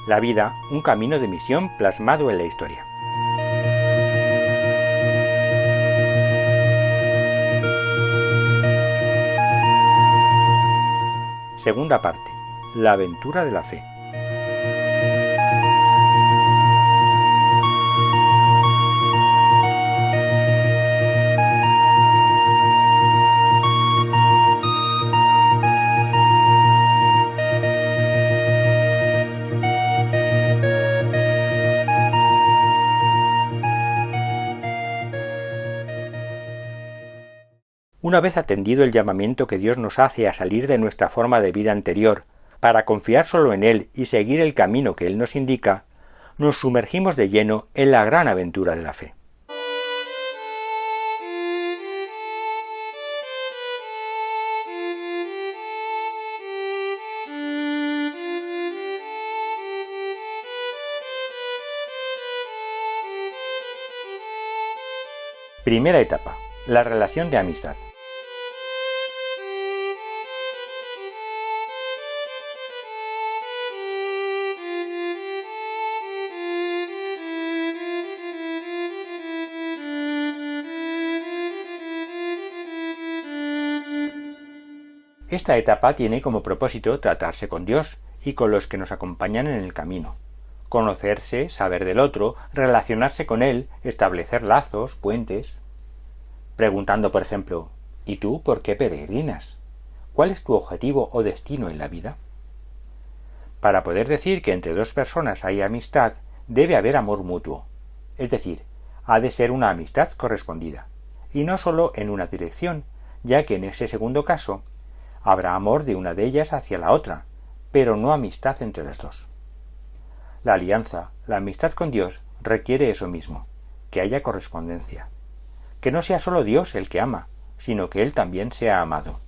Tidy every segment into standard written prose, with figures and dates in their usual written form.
La vida, un camino de misión plasmado en la historia. Segunda parte. La aventura de la fe. Una vez atendido el llamamiento que Dios nos hace a salir de nuestra forma de vida anterior, para confiar solo en Él y seguir el camino que Él nos indica, nos sumergimos de lleno en la gran aventura de la fe. Primera etapa: la relación de amistad. Esta etapa tiene como propósito tratarse con Dios y con los que nos acompañan en el camino. Conocerse, saber del otro, relacionarse con él, establecer lazos, puentes. Preguntando, por ejemplo, ¿y tú por qué peregrinas? ¿Cuál es tu objetivo o destino en la vida? Para poder decir que entre dos personas hay amistad, debe haber amor mutuo. Es decir, ha de ser una amistad correspondida, y no solo en una dirección, ya que en ese segundo caso habrá amor de una de ellas hacia la otra, pero no amistad entre las dos. La alianza, la amistad con Dios, requiere eso mismo, que haya correspondencia. Que no sea solo Dios el que ama, sino que Él también sea amado.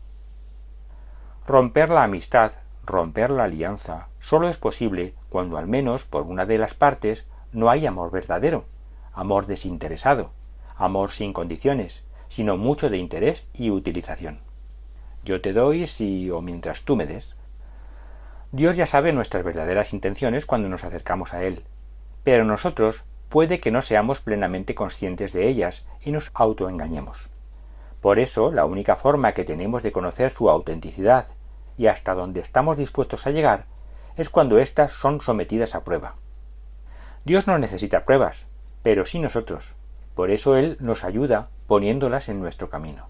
Romper la amistad, romper la alianza, solo es posible cuando al menos por una de las partes no hay amor verdadero, amor desinteresado, amor sin condiciones, sino mucho de interés y utilización. Yo te doy si o mientras tú me des. Dios ya sabe nuestras verdaderas intenciones cuando nos acercamos a Él, pero nosotros puede que no seamos plenamente conscientes de ellas y nos autoengañemos. Por eso, la única forma que tenemos de conocer su autenticidad y hasta dónde estamos dispuestos a llegar es cuando éstas son sometidas a prueba. Dios no necesita pruebas, pero sí nosotros. Por eso Él nos ayuda poniéndolas en nuestro camino.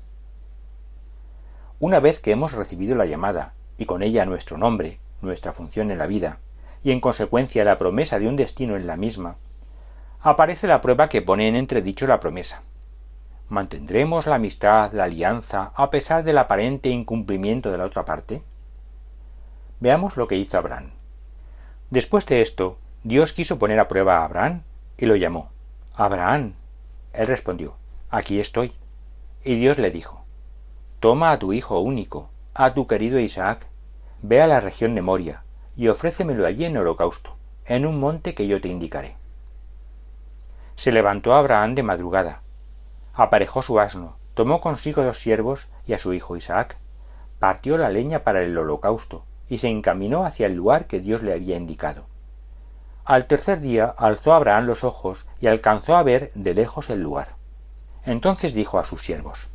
Una vez que hemos recibido la llamada, y con ella nuestro nombre, nuestra función en la vida, y en consecuencia la promesa de un destino en la misma, aparece la prueba que pone en entredicho la promesa. ¿Mantendremos la amistad, la alianza, a pesar del aparente incumplimiento de la otra parte? Veamos lo que hizo Abraham. Después de esto, Dios quiso poner a prueba a Abraham y lo llamó. «Abraham». Él respondió: «Aquí estoy». Y Dios le dijo: «Toma a tu hijo único, a tu querido Isaac, ve a la región de Moria, y ofrécemelo allí en holocausto, en un monte que yo te indicaré». Se levantó Abraham de madrugada, aparejó su asno, tomó consigo 2 siervos y a su hijo Isaac, partió la leña para el holocausto, y se encaminó hacia el lugar que Dios le había indicado. Al tercer día alzó Abraham los ojos y alcanzó a ver de lejos el lugar. Entonces dijo a sus siervos: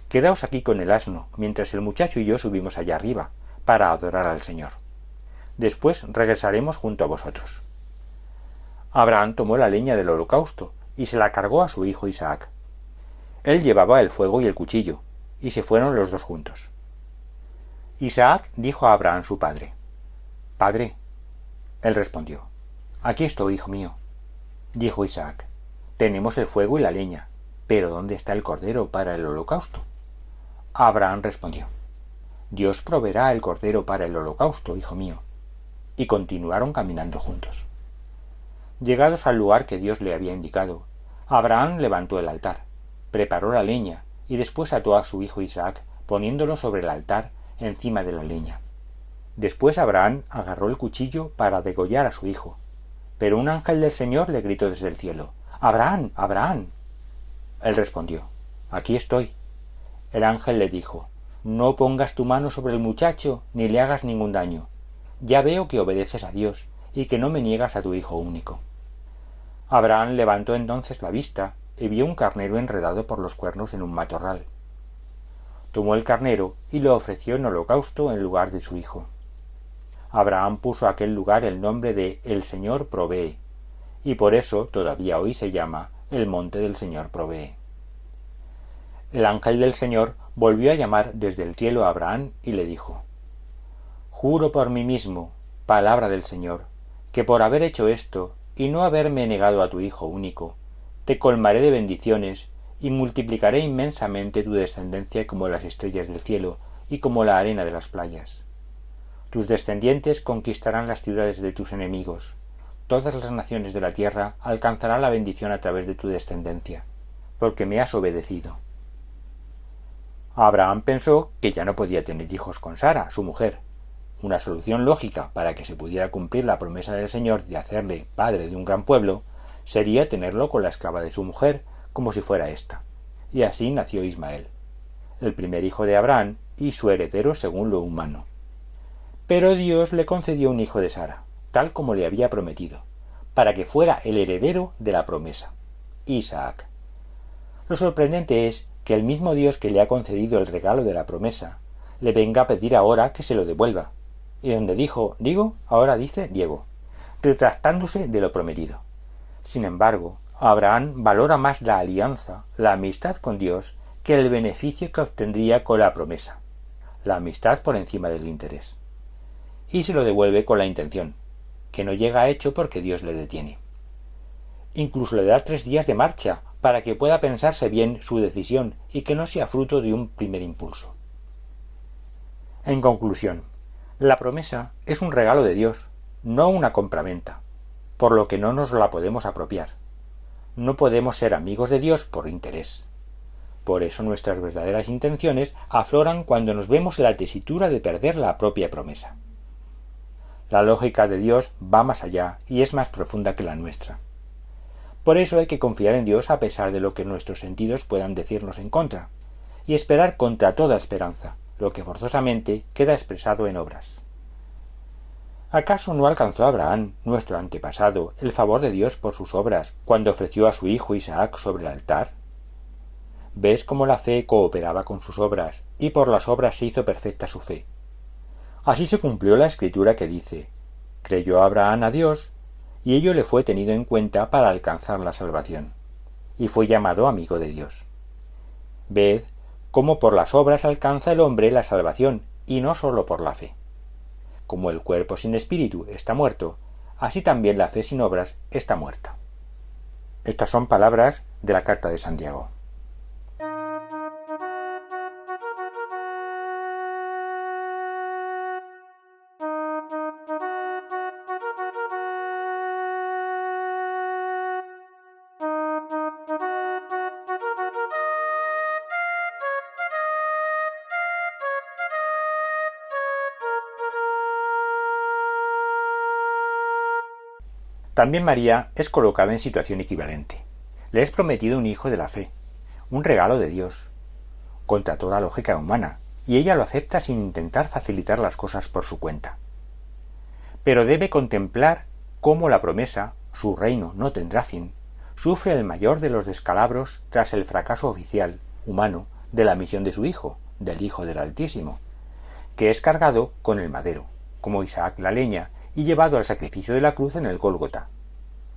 «Quedaos aquí con el asno, mientras el muchacho y yo subimos allá arriba, para adorar al Señor. Después regresaremos junto a vosotros». Abraham tomó la leña del holocausto y se la cargó a su hijo Isaac. Él llevaba el fuego y el cuchillo, y se fueron los dos juntos. Isaac dijo a Abraham su padre: «Padre». Él respondió: «Aquí estoy, hijo mío». Dijo Isaac: «Tenemos el fuego y la leña, pero ¿dónde está el cordero para el holocausto?». Abraham respondió: «Dios proveerá el cordero para el holocausto, hijo mío». Y continuaron caminando juntos. Llegados al lugar que Dios le había indicado, Abraham levantó el altar, preparó la leña y después ató a su hijo Isaac, poniéndolo sobre el altar encima de la leña. Después Abraham agarró el cuchillo para degollar a su hijo, pero un ángel del Señor le gritó desde el cielo: «¡Abraham, Abraham!». Él respondió: «Aquí estoy». El ángel le dijo: «No pongas tu mano sobre el muchacho ni le hagas ningún daño. Ya veo que obedeces a Dios y que no me niegas a tu hijo único. Abraham levantó entonces la vista y vio un carnero enredado por los cuernos en un matorral. Tomó el carnero y lo ofreció en holocausto en lugar de su hijo. Abraham puso a aquel lugar el nombre de El Señor provee, y por eso todavía hoy se llama el monte del Señor provee. El ángel del Señor volvió a llamar desde el cielo a Abraham y le dijo: Juro por mí mismo, palabra del Señor, que por haber hecho esto y no haberme negado a tu hijo único, te colmaré de bendiciones y multiplicaré inmensamente tu descendencia como las estrellas del cielo y como la arena de las playas. Tus descendientes conquistarán las ciudades de tus enemigos. Todas las naciones de la tierra alcanzarán la bendición a través de tu descendencia, porque me has obedecido. Abraham pensó que ya no podía tener hijos con Sara, su mujer. Una solución lógica para que se pudiera cumplir la promesa del Señor de hacerle padre de un gran pueblo sería tenerlo con la esclava de su mujer, como si fuera ésta. Y así nació Ismael, el primer hijo de Abraham y su heredero según lo humano. Pero Dios le concedió un hijo de Sara, tal como le había prometido, para que fuera el heredero de la promesa, Isaac. Lo sorprendente es que el mismo Dios que le ha concedido el regalo de la promesa le venga a pedir ahora que se lo devuelva, y donde dijo digo, ahora dice Diego, retractándose de lo prometido. Sin embargo, Abraham valora más la alianza, la amistad con Dios, que el beneficio que obtendría con la promesa, la amistad por encima del interés. Y se lo devuelve con la intención, que no llega a hecho porque Dios le detiene. Incluso le da 3 días de marcha para que pueda pensarse bien su decisión y que no sea fruto de un primer impulso. En conclusión, la promesa es un regalo de Dios, no una compraventa, por lo que no nos la podemos apropiar. No podemos ser amigos de Dios por interés. Por eso nuestras verdaderas intenciones afloran cuando nos vemos en la tesitura de perder la propia promesa. La lógica de Dios va más allá y es más profunda que la nuestra. Por eso hay que confiar en Dios a pesar de lo que nuestros sentidos puedan decirnos en contra, y esperar contra toda esperanza, lo que forzosamente queda expresado en obras. ¿Acaso no alcanzó Abraham, nuestro antepasado, el favor de Dios por sus obras cuando ofreció a su hijo Isaac sobre el altar? ¿Ves cómo la fe cooperaba con sus obras, y por las obras se hizo perfecta su fe? Así se cumplió la escritura que dice: creyó Abraham a Dios, y ello le fue tenido en cuenta para alcanzar la salvación, y fue llamado amigo de Dios. Ved cómo por las obras alcanza el hombre la salvación, y no sólo por la fe. Como el cuerpo sin espíritu está muerto, así también la fe sin obras está muerta. Estas son palabras de la carta de Santiago. También María es colocada en situación equivalente. Le es prometido un hijo de la fe, un regalo de Dios, contra toda lógica humana, y ella lo acepta sin intentar facilitar las cosas por su cuenta. Pero debe contemplar cómo la promesa, su reino no tendrá fin, sufre el mayor de los descalabros tras el fracaso oficial, humano, de la misión de su hijo, del Hijo del Altísimo, que es cargado con el madero, como Isaac la leña, y llevado al sacrificio de la cruz en el Gólgota.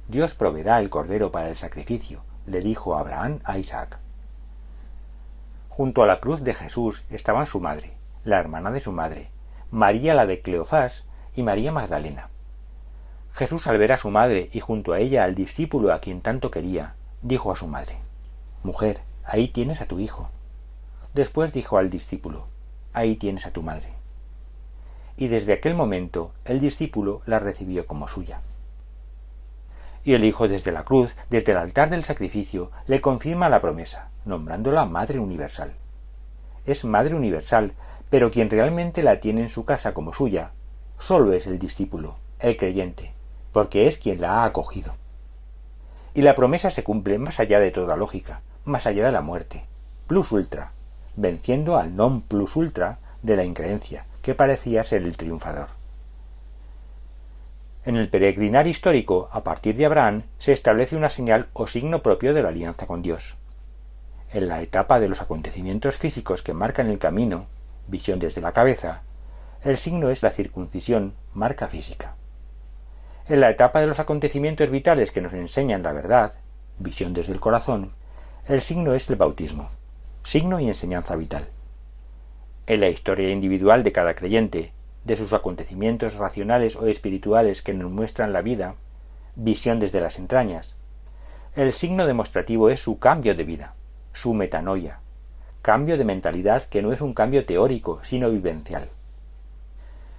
Dios proveerá el cordero para el sacrificio, le dijo Abraham a Isaac. Junto a la cruz de Jesús estaban su madre, la hermana de su madre, María la de Cleofás y María Magdalena. Jesús, al ver a su madre y junto a ella al discípulo a quien tanto quería, dijo a su madre: «Mujer, ahí tienes a tu hijo». Después dijo al discípulo: «Ahí tienes a tu madre». Y desde aquel momento el discípulo la recibió como suya. Y el Hijo desde la cruz, desde el altar del sacrificio, le confirma la promesa, nombrándola Madre Universal. Es Madre Universal, pero quien realmente la tiene en su casa como suya, solo es el discípulo, el creyente, porque es quien la ha acogido. Y la promesa se cumple más allá de toda lógica, más allá de la muerte, plus ultra, venciendo al non plus ultra de la increencia, que parecía ser el triunfador. En el peregrinar histórico, a partir de Abraham, se establece una señal o signo propio de la alianza con Dios. En la etapa de los acontecimientos físicos que marcan el camino, visión desde la cabeza, el signo es la circuncisión, marca física. En la etapa de los acontecimientos vitales que nos enseñan la verdad, visión desde el corazón, el signo es el bautismo, signo y enseñanza vital. En la historia individual de cada creyente, de sus acontecimientos racionales o espirituales que nos muestran la vida, visión desde las entrañas, el signo demostrativo es su cambio de vida, su metanoia, cambio de mentalidad que no es un cambio teórico, sino vivencial.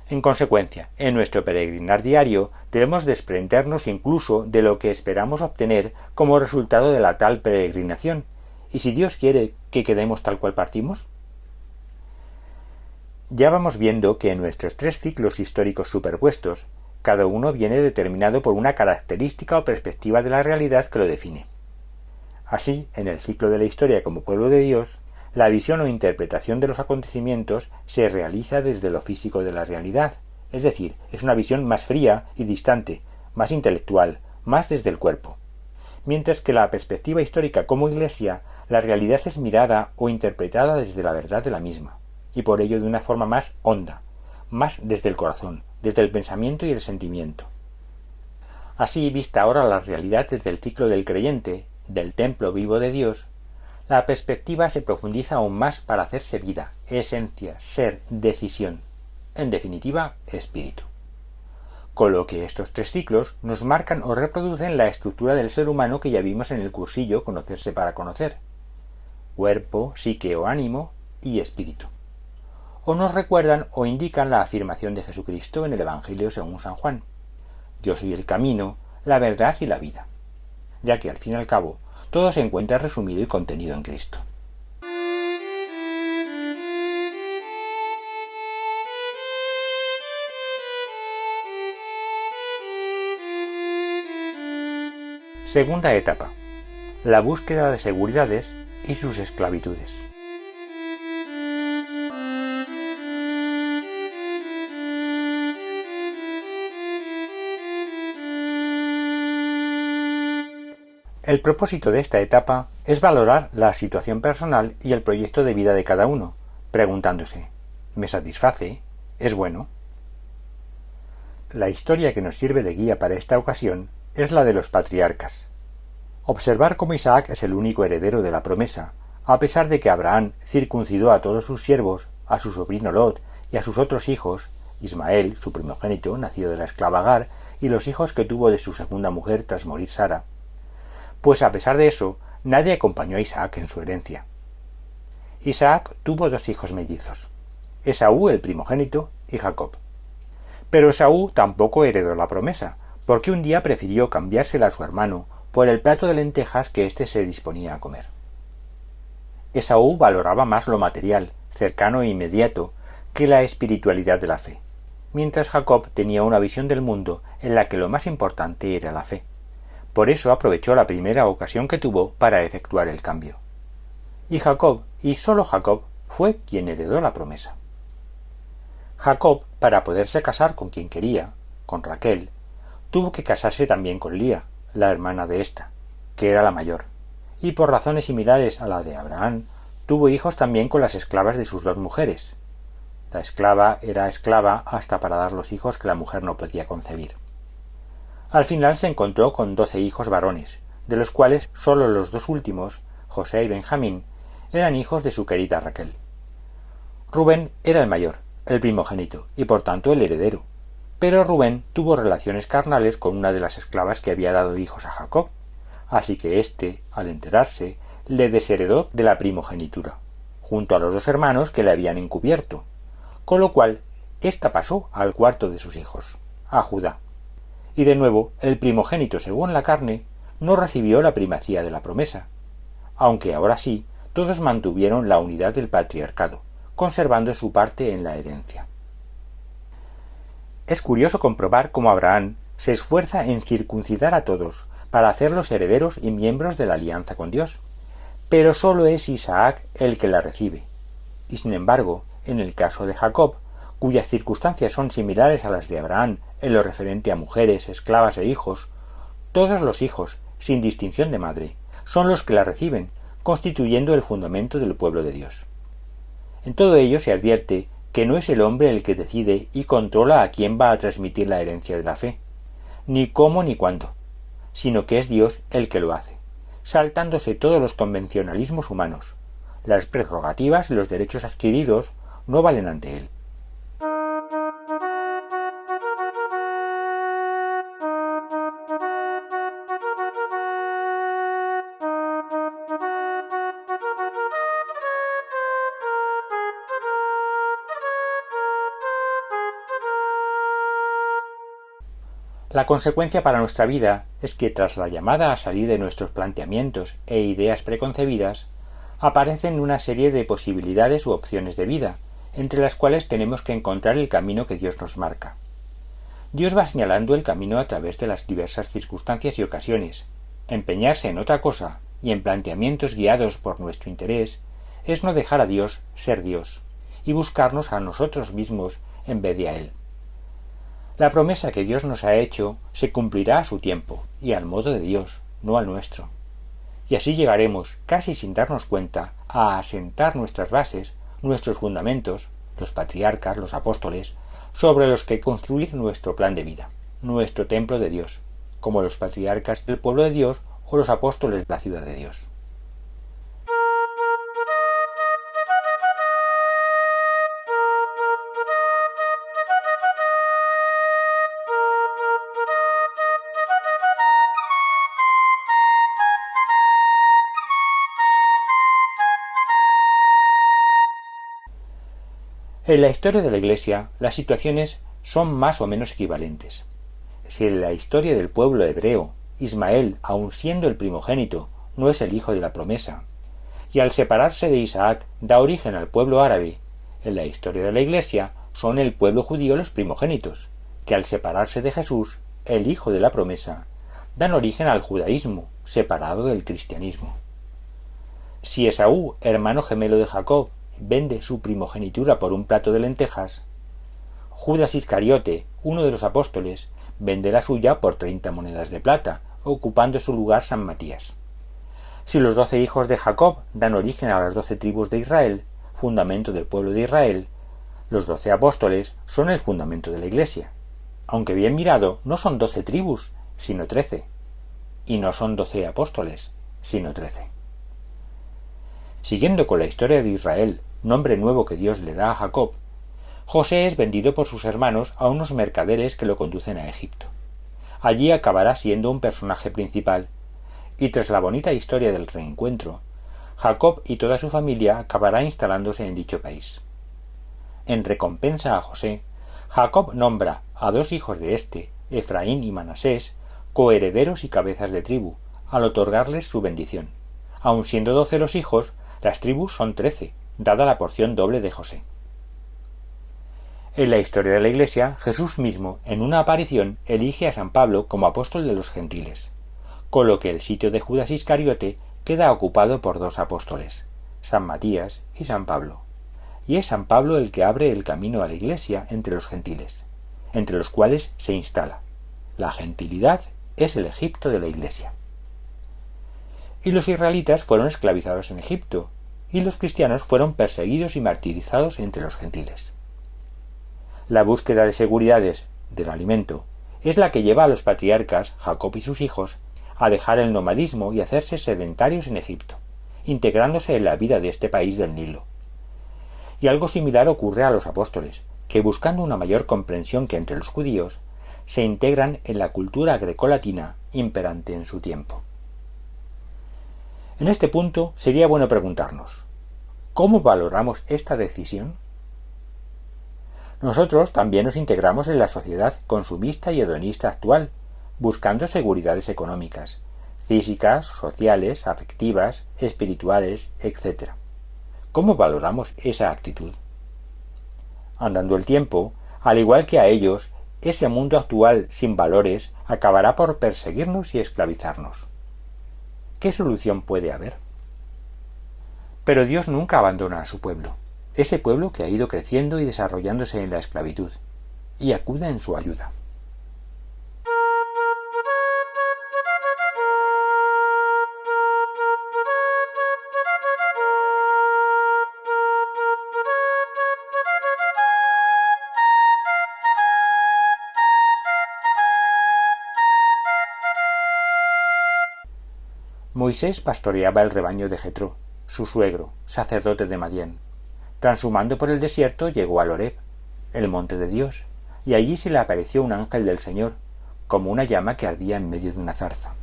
En consecuencia, en nuestro peregrinar diario debemos desprendernos incluso de lo que esperamos obtener como resultado de la tal peregrinación, y si Dios quiere que quedemos tal cual partimos. Ya vamos viendo que en nuestros 3 ciclos históricos superpuestos, cada uno viene determinado por una característica o perspectiva de la realidad que lo define. Así, en el ciclo de la historia como pueblo de Dios, la visión o interpretación de los acontecimientos se realiza desde lo físico de la realidad, es decir, es una visión más fría y distante, más intelectual, más desde el cuerpo. Mientras que la perspectiva histórica como Iglesia, la realidad es mirada o interpretada desde la verdad de la misma, y por ello de una forma más honda, más desde el corazón, desde el pensamiento y el sentimiento. Así, vista ahora la realidad desde el ciclo del creyente, del templo vivo de Dios, la perspectiva se profundiza aún más para hacerse vida, esencia, ser, decisión, en definitiva, espíritu. Con lo que estos 3 ciclos nos marcan o reproducen la estructura del ser humano que ya vimos en el cursillo Conocerse para conocer: cuerpo, psique o ánimo y espíritu. O nos recuerdan o indican la afirmación de Jesucristo en el Evangelio según San Juan: yo soy el camino, la verdad y la vida, ya que al fin y al cabo todo se encuentra resumido y contenido en Cristo. Segunda etapa: la búsqueda de seguridades y sus esclavitudes. El propósito de esta etapa es valorar la situación personal y el proyecto de vida de cada uno, preguntándose: ¿me satisface? ¿Es bueno? La historia que nos sirve de guía para esta ocasión es la de los patriarcas. Observar cómo Isaac es el único heredero de la promesa, a pesar de que Abraham circuncidó a todos sus siervos, a su sobrino Lot y a sus otros hijos, Ismael, su primogénito, nacido de la esclava Agar, y los hijos que tuvo de su segunda mujer tras morir Sara. Pues a pesar de eso, nadie acompañó a Isaac en su herencia. Isaac tuvo 2 hijos mellizos, Esaú el primogénito y Jacob. Pero Esaú tampoco heredó la promesa, porque un día prefirió cambiársela a su hermano por el plato de lentejas que éste se disponía a comer. Esaú valoraba más lo material, cercano e inmediato, que la espiritualidad de la fe, mientras Jacob tenía una visión del mundo en la que lo más importante era la fe. Por eso aprovechó la primera ocasión que tuvo para efectuar el cambio. Y Jacob, y sólo Jacob, fue quien heredó la promesa. Jacob, para poderse casar con quien quería, con Raquel, tuvo que casarse también con Lía, la hermana de ésta, que era la mayor, y por razones similares a la de Abraham, tuvo hijos también con las esclavas de sus 2 mujeres. La esclava era esclava hasta para dar los hijos que la mujer no podía concebir. Al final se encontró con 12 hijos varones, de los cuales sólo los 2 últimos, José y Benjamín, eran hijos de su querida Raquel. Rubén era el mayor, el primogénito, y por tanto el heredero, pero Rubén tuvo relaciones carnales con una de las esclavas que había dado hijos a Jacob, así que éste, al enterarse, le desheredó de la primogenitura, junto a los 2 hermanos que le habían encubierto, con lo cual ésta pasó al cuarto de sus hijos, a Judá. Y de nuevo, el primogénito según la carne no recibió la primacía de la promesa, aunque ahora sí, todos mantuvieron la unidad del patriarcado, conservando su parte en la herencia. Es curioso comprobar cómo Abraham se esfuerza en circuncidar a todos para hacerlos herederos y miembros de la alianza con Dios, pero sólo es Isaac el que la recibe. Y sin embargo, en el caso de Jacob, cuyas circunstancias son similares a las de Abraham en lo referente a mujeres, esclavas e hijos, todos los hijos, sin distinción de madre, son los que la reciben, constituyendo el fundamento del pueblo de Dios. En todo ello se advierte que no es el hombre el que decide y controla a quién va a transmitir la herencia de la fe, ni cómo ni cuándo, sino que es Dios el que lo hace, saltándose todos los convencionalismos humanos. Las prerrogativas y los derechos adquiridos no valen ante él. La consecuencia para nuestra vida es que tras la llamada a salir de nuestros planteamientos e ideas preconcebidas, aparecen una serie de posibilidades u opciones de vida, entre las cuales tenemos que encontrar el camino que Dios nos marca. Dios va señalando el camino a través de las diversas circunstancias y ocasiones. Empeñarse en otra cosa y en planteamientos guiados por nuestro interés es no dejar a Dios ser Dios y buscarnos a nosotros mismos en vez de a Él. La promesa que Dios nos ha hecho se cumplirá a su tiempo y al modo de Dios, no al nuestro. Y así llegaremos, casi sin darnos cuenta, a asentar nuestras bases, nuestros fundamentos, los patriarcas, los apóstoles, sobre los que construir nuestro plan de vida, nuestro templo de Dios, como los patriarcas del pueblo de Dios o los apóstoles de la ciudad de Dios. En la historia de la Iglesia, las situaciones son más o menos equivalentes. Si en la historia del pueblo hebreo, Ismael, aun siendo el primogénito, no es el hijo de la promesa, y al separarse de Isaac da origen al pueblo árabe, en la historia de la Iglesia son el pueblo judío los primogénitos, que al separarse de Jesús, el hijo de la promesa, dan origen al judaísmo, separado del cristianismo. Si Esaú, hermano gemelo de Jacob, vende su primogenitura por un plato de lentejas, Judas Iscariote, uno de los apóstoles, vende la suya por 30 monedas de plata, ocupando su lugar San Matías. Si los 12 hijos de Jacob dan origen a las 12 tribus de Israel, fundamento del pueblo de Israel, los 12 apóstoles son el fundamento de la Iglesia. Aunque bien mirado, no son 12 tribus, sino 13. Y no son 12 apóstoles, sino 13. Siguiendo con la historia de Israel, nombre nuevo que Dios le da a Jacob, José es vendido por sus hermanos a unos mercaderes que lo conducen a Egipto. Allí acabará siendo un personaje principal, y tras la bonita historia del reencuentro, Jacob y toda su familia acabará instalándose en dicho país. En recompensa a José, Jacob nombra a 2 hijos de éste, Efraín y Manasés, coherederos y cabezas de tribu, al otorgarles su bendición. Aun siendo 12 los hijos, las tribus son 13, dada la porción doble de José. En la historia de la Iglesia, Jesús mismo, en una aparición, elige a San Pablo como apóstol de los gentiles, con lo que el sitio de Judas Iscariote queda ocupado por 2 apóstoles, San Matías y San Pablo, y es San Pablo el que abre el camino a la Iglesia entre los gentiles, entre los cuales se instala. La gentilidad es el Egipto de la Iglesia. Y los israelitas fueron esclavizados en Egipto, y los cristianos fueron perseguidos y martirizados entre los gentiles. La búsqueda de seguridades del alimento es la que lleva a los patriarcas, Jacob y sus hijos, a dejar el nomadismo y hacerse sedentarios en Egipto, integrándose en la vida de este país del Nilo. Y algo similar ocurre a los apóstoles, que buscando una mayor comprensión que entre los judíos, se integran en la cultura grecolatina imperante en su tiempo. En este punto sería bueno preguntarnos, ¿cómo valoramos esta decisión? Nosotros también nos integramos en la sociedad consumista y hedonista actual, buscando seguridades económicas, físicas, sociales, afectivas, espirituales, etc. ¿Cómo valoramos esa actitud? Andando el tiempo, al igual que a ellos, ese mundo actual sin valores acabará por perseguirnos y esclavizarnos. ¿Qué solución puede haber? Pero Dios nunca abandona a su pueblo, ese pueblo que ha ido creciendo y desarrollándose en la esclavitud, y acude en su ayuda. Moisés pastoreaba el rebaño de Jetro, su suegro, sacerdote de Madián. Transhumando por el desierto llegó al Horeb, el monte de Dios, y allí se le apareció un ángel del Señor, como una llama que ardía en medio de una zarza.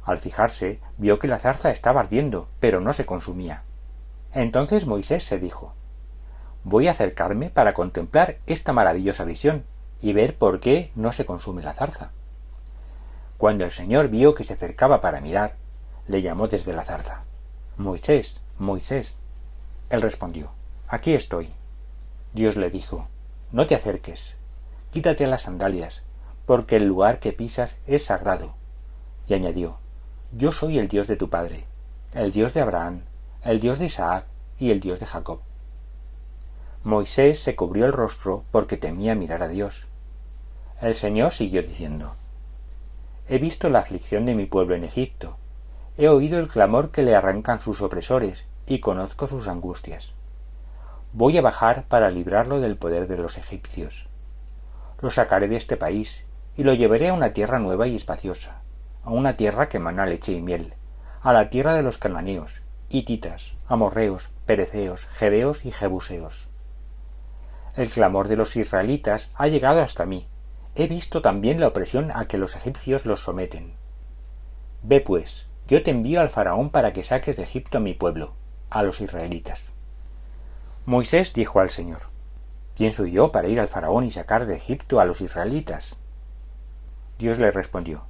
Al fijarse, vio que la zarza estaba ardiendo, pero no se consumía. Entonces Moisés se dijo: «Voy a acercarme para contemplar esta maravillosa visión y ver por qué no se consume la zarza». Cuando el Señor vio que se acercaba para mirar, le llamó desde la zarza: «Moisés, Moisés». Él respondió: «Aquí estoy». Dios le dijo: «No te acerques, quítate las sandalias, porque el lugar que pisas es sagrado». Y añadió: «Yo soy el Dios de tu padre, el Dios de Abraham, el Dios de Isaac y el Dios de Jacob». Moisés se cubrió el rostro porque temía mirar a Dios. El Señor siguió diciendo: «He visto la aflicción de mi pueblo en Egipto, he oído el clamor que le arrancan sus opresores y conozco sus angustias. Voy a bajar para librarlo del poder de los egipcios. Lo sacaré de este país y lo llevaré a una tierra nueva y espaciosa, a una tierra que mana leche y miel, a la tierra de los cananeos, hititas, amorreos, pereceos, jebeos y jebuseos. El clamor de los israelitas ha llegado hasta mí. He visto también la opresión a que los egipcios los someten. Ve pues, yo te envío al faraón para que saques de Egipto a mi pueblo, a los israelitas». Moisés dijo al Señor: «¿Quién soy yo para ir al faraón y sacar de Egipto a los israelitas?». Dios le respondió: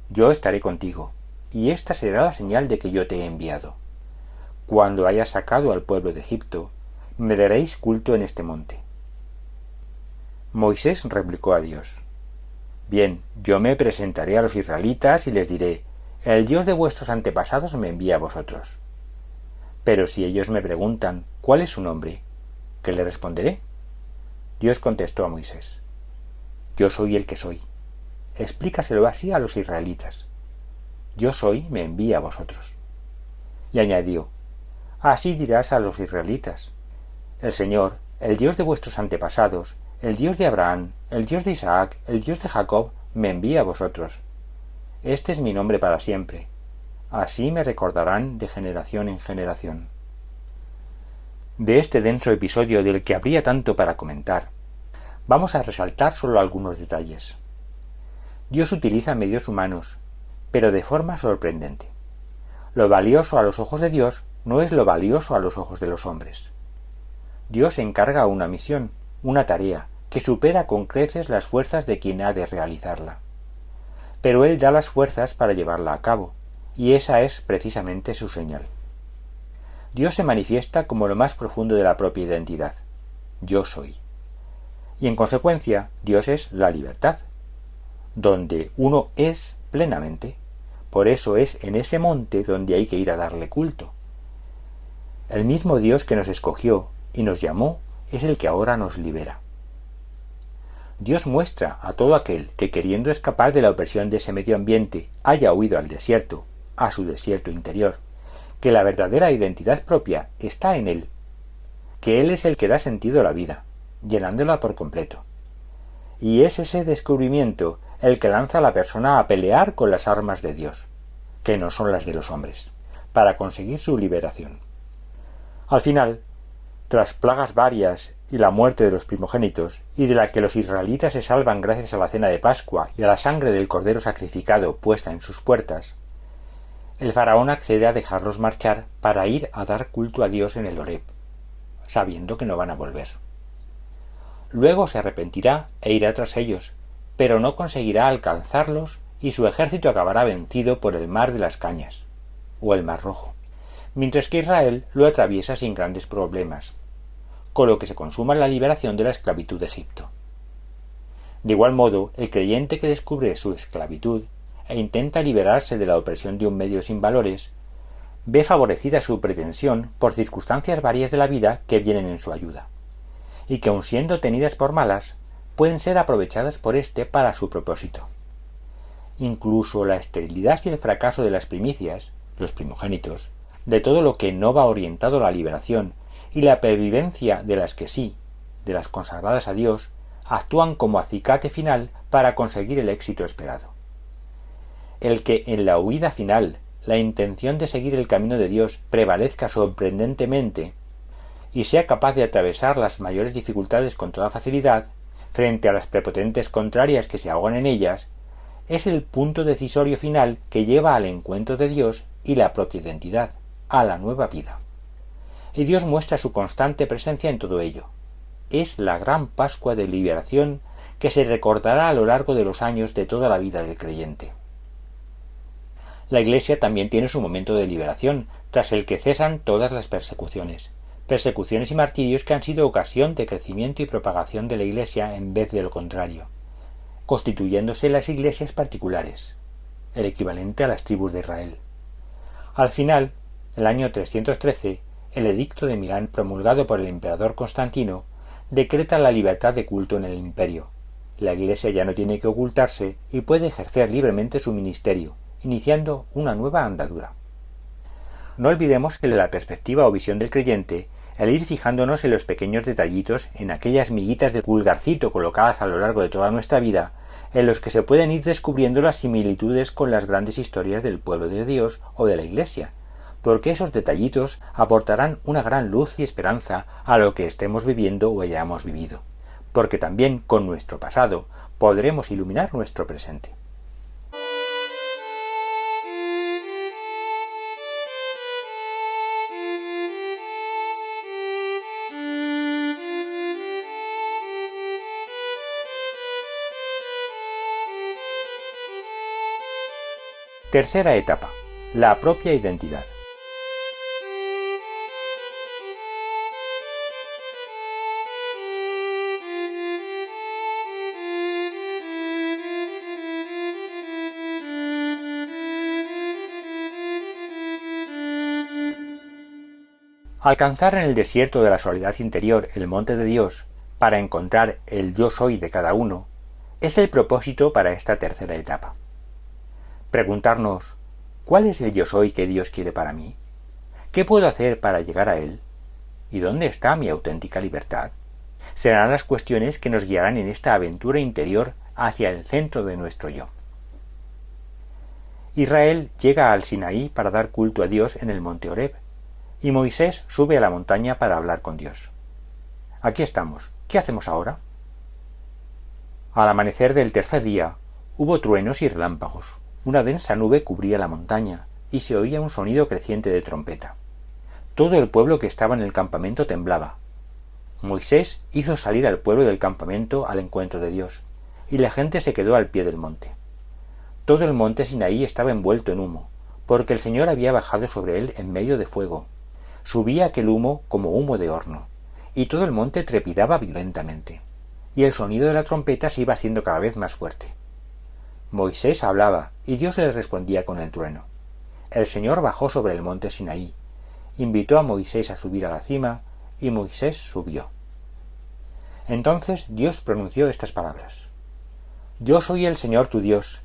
«Yo estaré contigo, y esta será la señal de que yo te he enviado. Cuando hayas sacado al pueblo de Egipto, me daréis culto en este monte». Moisés replicó a Dios: «Bien, yo me presentaré a los israelitas y les diré: el Dios de vuestros antepasados me envía a vosotros. Pero si ellos me preguntan: ¿cuál es su nombre?, ¿qué le responderé?». Dios contestó a Moisés: «Yo soy el que soy. Explícaselo así a los israelitas: yo soy me envía a vosotros». Y añadió: «Así dirás a los israelitas: el Señor, el Dios de vuestros antepasados, el Dios de Abraham, el Dios de Isaac, el Dios de Jacob, me envía a vosotros. Este es mi nombre para siempre. Así me recordarán de generación en generación». De este denso episodio del que habría tanto para comentar, vamos a resaltar solo algunos detalles. Dios utiliza medios humanos, pero de forma sorprendente. Lo valioso a los ojos de Dios no es lo valioso a los ojos de los hombres. Dios encarga una misión, una tarea, que supera con creces las fuerzas de quien ha de realizarla. Pero Él da las fuerzas para llevarla a cabo, y esa es precisamente su señal. Dios se manifiesta como lo más profundo de la propia identidad: yo soy. Y en consecuencia, Dios es la libertad, donde uno es plenamente. Por eso es en ese monte donde hay que ir a darle culto. El mismo Dios que nos escogió y nos llamó es el que ahora nos libera. Dios muestra a todo aquel que, queriendo escapar de la opresión de ese medio ambiente, haya huido al desierto, a su desierto interior, que la verdadera identidad propia está en Él, que Él es el que da sentido a la vida, llenándola por completo. Y es ese descubrimiento el que lanza a la persona a pelear con las armas de Dios, que no son las de los hombres, para conseguir su liberación. Al final, tras plagas varias y la muerte de los primogénitos, y de la que los israelitas se salvan gracias a la cena de Pascua y a la sangre del cordero sacrificado puesta en sus puertas, el faraón accede a dejarlos marchar para ir a dar culto a Dios en el Horeb, sabiendo que no van a volver. Luego se arrepentirá e irá tras ellos, pero no conseguirá alcanzarlos y su ejército acabará vencido por el mar de las Cañas, o el Mar Rojo, mientras que Israel lo atraviesa sin grandes problemas, con lo que se consuma la liberación de la esclavitud de Egipto. De igual modo, el creyente que descubre su esclavitud e intenta liberarse de la opresión de un medio sin valores, ve favorecida su pretensión por circunstancias varias de la vida que vienen en su ayuda, y que aun siendo tenidas por malas, pueden ser aprovechadas por éste para su propósito. Incluso la esterilidad y el fracaso de las primicias, los primogénitos, de todo lo que no va orientado a la liberación, y la pervivencia de las que sí, de las consagradas a Dios, actúan como acicate final para conseguir el éxito esperado. El que en la huida final la intención de seguir el camino de Dios prevalezca sorprendentemente y sea capaz de atravesar las mayores dificultades con toda facilidad, frente a las prepotentes contrarias que se ahogan en ellas, es el punto decisorio final que lleva al encuentro de Dios y la propia identidad, a la nueva vida. Y Dios muestra su constante presencia en todo ello. Es la gran Pascua de liberación que se recordará a lo largo de los años de toda la vida del creyente. La Iglesia también tiene su momento de liberación, tras el que cesan todas las persecuciones y martirios que han sido ocasión de crecimiento y propagación de la Iglesia en vez de lo contrario, constituyéndose las iglesias particulares, el equivalente a las tribus de Israel. Al final, el año 313, el edicto de Milán promulgado por el emperador Constantino decreta la libertad de culto en el imperio. La Iglesia ya no tiene que ocultarse y puede ejercer libremente su ministerio, iniciando una nueva andadura. No olvidemos que de la perspectiva o visión del creyente, el ir fijándonos en los pequeños detallitos, en aquellas miguitas de pulgarcito colocadas a lo largo de toda nuestra vida, en los que se pueden ir descubriendo las similitudes con las grandes historias del pueblo de Dios o de la Iglesia, porque esos detallitos aportarán una gran luz y esperanza a lo que estemos viviendo o hayamos vivido, porque también con nuestro pasado podremos iluminar nuestro presente. Tercera etapa: la propia identidad. Alcanzar en el desierto de la soledad interior el monte de Dios, para encontrar el yo soy de cada uno, es el propósito para esta tercera etapa. Preguntarnos, ¿cuál es el yo soy que Dios quiere para mí? ¿Qué puedo hacer para llegar a él? ¿Y dónde está mi auténtica libertad? Serán las cuestiones que nos guiarán en esta aventura interior hacia el centro de nuestro yo. Israel llega al Sinaí para dar culto a Dios en el monte Horeb, y Moisés sube a la montaña para hablar con Dios. Aquí estamos. ¿Qué hacemos ahora? Al amanecer del tercer día, hubo truenos y relámpagos. Una densa nube cubría la montaña, y se oía un sonido creciente de trompeta. Todo el pueblo que estaba en el campamento temblaba. Moisés hizo salir al pueblo del campamento al encuentro de Dios, y la gente se quedó al pie del monte. Todo el monte Sinaí estaba envuelto en humo, porque el Señor había bajado sobre él en medio de fuego. Subía aquel humo como humo de horno, y todo el monte trepidaba violentamente, y el sonido de la trompeta se iba haciendo cada vez más fuerte. Moisés hablaba, y Dios le respondía con el trueno. El Señor bajó sobre el monte Sinaí, invitó a Moisés a subir a la cima, y Moisés subió. Entonces Dios pronunció estas palabras: Yo soy el Señor tu Dios,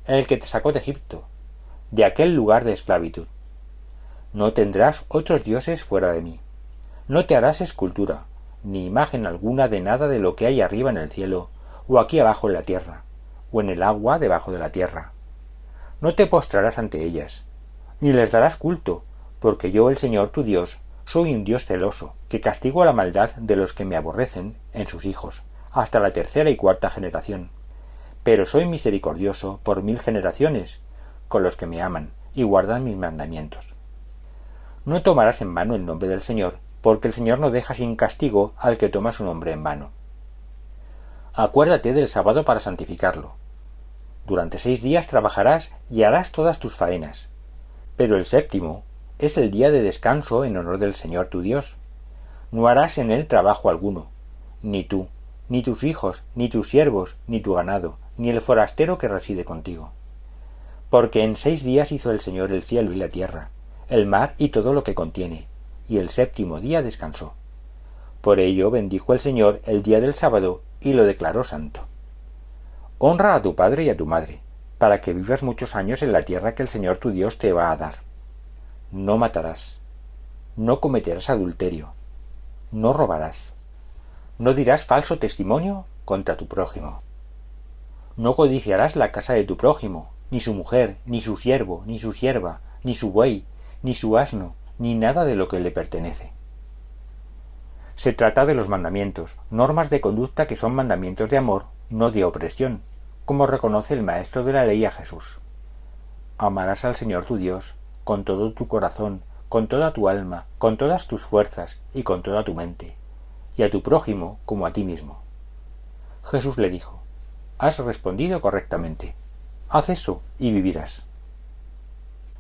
el que te sacó de Egipto, de aquel lugar de esclavitud. No tendrás otros dioses fuera de mí. No te harás escultura, ni imagen alguna de nada de lo que hay arriba en el cielo, o aquí abajo en la tierra, o en el agua debajo de la tierra. No te postrarás ante ellas, ni les darás culto, porque yo, el Señor tu Dios, soy un Dios celoso, que castigo a la maldad de los que me aborrecen en sus hijos, hasta la tercera y cuarta generación. Pero soy misericordioso por 1000 generaciones, con los que me aman y guardan mis mandamientos. No tomarás en vano el nombre del Señor, porque el Señor no deja sin castigo al que toma su nombre en vano. Acuérdate del sábado para santificarlo. Durante 6 días trabajarás y harás todas tus faenas, pero el séptimo es el día de descanso en honor del Señor tu Dios. No harás en él trabajo alguno, ni tú, ni tus hijos, ni tus siervos, ni tu ganado, ni el forastero que reside contigo. Porque en 6 días hizo el Señor el cielo y la tierra, el mar y todo lo que contiene, y el séptimo día descansó. Por ello bendijo el Señor el día del sábado y lo declaró santo. Honra a tu padre y a tu madre, para que vivas muchos años en la tierra que el Señor tu Dios te va a dar. No matarás, no cometerás adulterio, no robarás, no dirás falso testimonio contra tu prójimo. No codiciarás la casa de tu prójimo, ni su mujer, ni su siervo, ni su sierva, ni su buey, ni su asno, ni nada de lo que le pertenece. Se trata de los mandamientos, normas de conducta que son mandamientos de amor, no de opresión, como reconoce el maestro de la ley a Jesús. Amarás al Señor tu Dios con todo tu corazón, con toda tu alma, con todas tus fuerzas y con toda tu mente, y a tu prójimo como a ti mismo. Jesús le dijo: has respondido correctamente. Haz eso y vivirás.